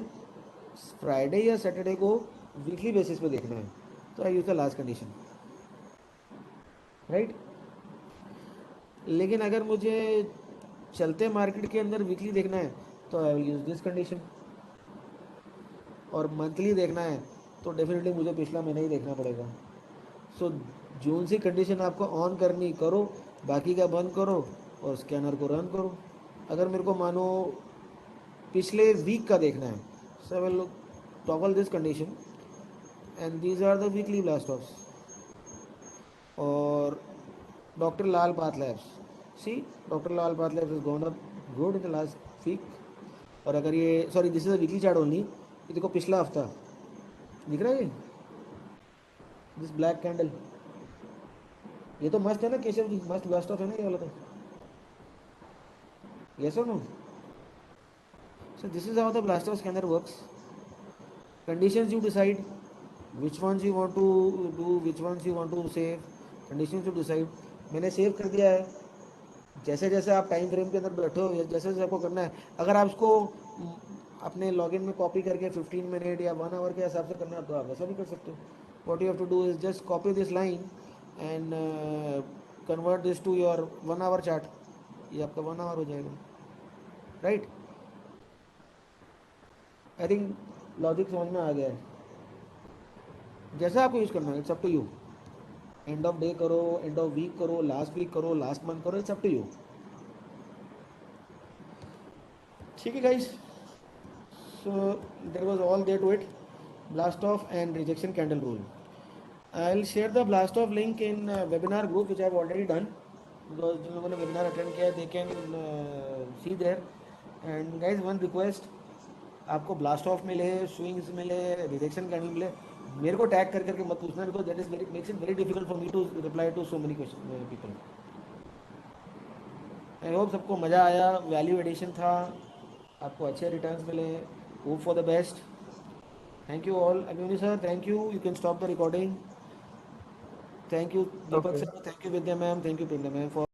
फ्राइडे या सैटरडे को वीकली बेसिस पे देखना है तो I use the last condition, right. लेकिन अगर मुझे चलते मार्केट के अंदर वीकली देखना है तो I will use this condition, और मंथली देखना है तो डेफिनेटली मुझे पिछला महीना ही देखना पड़ेगा। सो जून से कंडीशन आपको ऑन करनी करो, बाकी का बंद करो और स्कैनर को रन करो। अगर मेरे को मानो पिछले वीक का देखना है, so I will toggle this condition and these are the weekly blast offs. और doctor Lal path labs, see doctor Lal path labs is gone up good in the last week. और अगर ये sorry this is a weekly chart only, ये देखो पिछला हफ्ता दिख रहा है, ये दिस ब्लैक कैंडल, ये तो मस्त है ना केशव जी, मस्त ब्लास्ट ऑफ है ना ये वाला तो, यस और no. So this is how the blast off scanner works. Conditions you decide which ones you want to do, which ones you want to save, conditions to decide। मैंने save कर दिया है, जैसे जैसे आप टाइम फ्रेम के अंदर बैठो या जैसे जैसे आपको करना है, अगर आप इसको अपने लॉगिन में कॉपी करके 15 मिनट या 1 आवर के हिसाब से करना है तो आप वैसा भी कर सकते हो। What you have to do is just copy this line and convert this to your 1 hour chart, ये आपका 1 आवर हो जाएगा, राइट। आई थिंक लॉजिक समझ में आ गया है। जैसा आपको यूज़ करना है it's up to you. End of day करो, एंड ऑफ वीक करो, लास्ट वीक करो, लास्ट मंथ करो, इट्स अप टू यू, ठीक है guys. So there was all there to it, blast off and rejection candle rule. I'll share the blast off link in webinar group which I've already done, because जिन लोगों ने webinar attend किया है they can see there। and guys one request, आपको blast off मिले, swings मिले, rejection candle मिले, मेरे को टैग कर करके मत पूछना, because that is very makes it very difficult for me to reply to so many question people। I hope सबको मज़ा आया, वैल्यू एडिशन था, आपको अच्छे रिटर्न्स मिले, hope for the best. Thank you all. Abhimanyu sir thank you can stop the recording. Thank you Deepak Okay. Sir, thank you Vidya ma'am, thank you Prinda ma'am for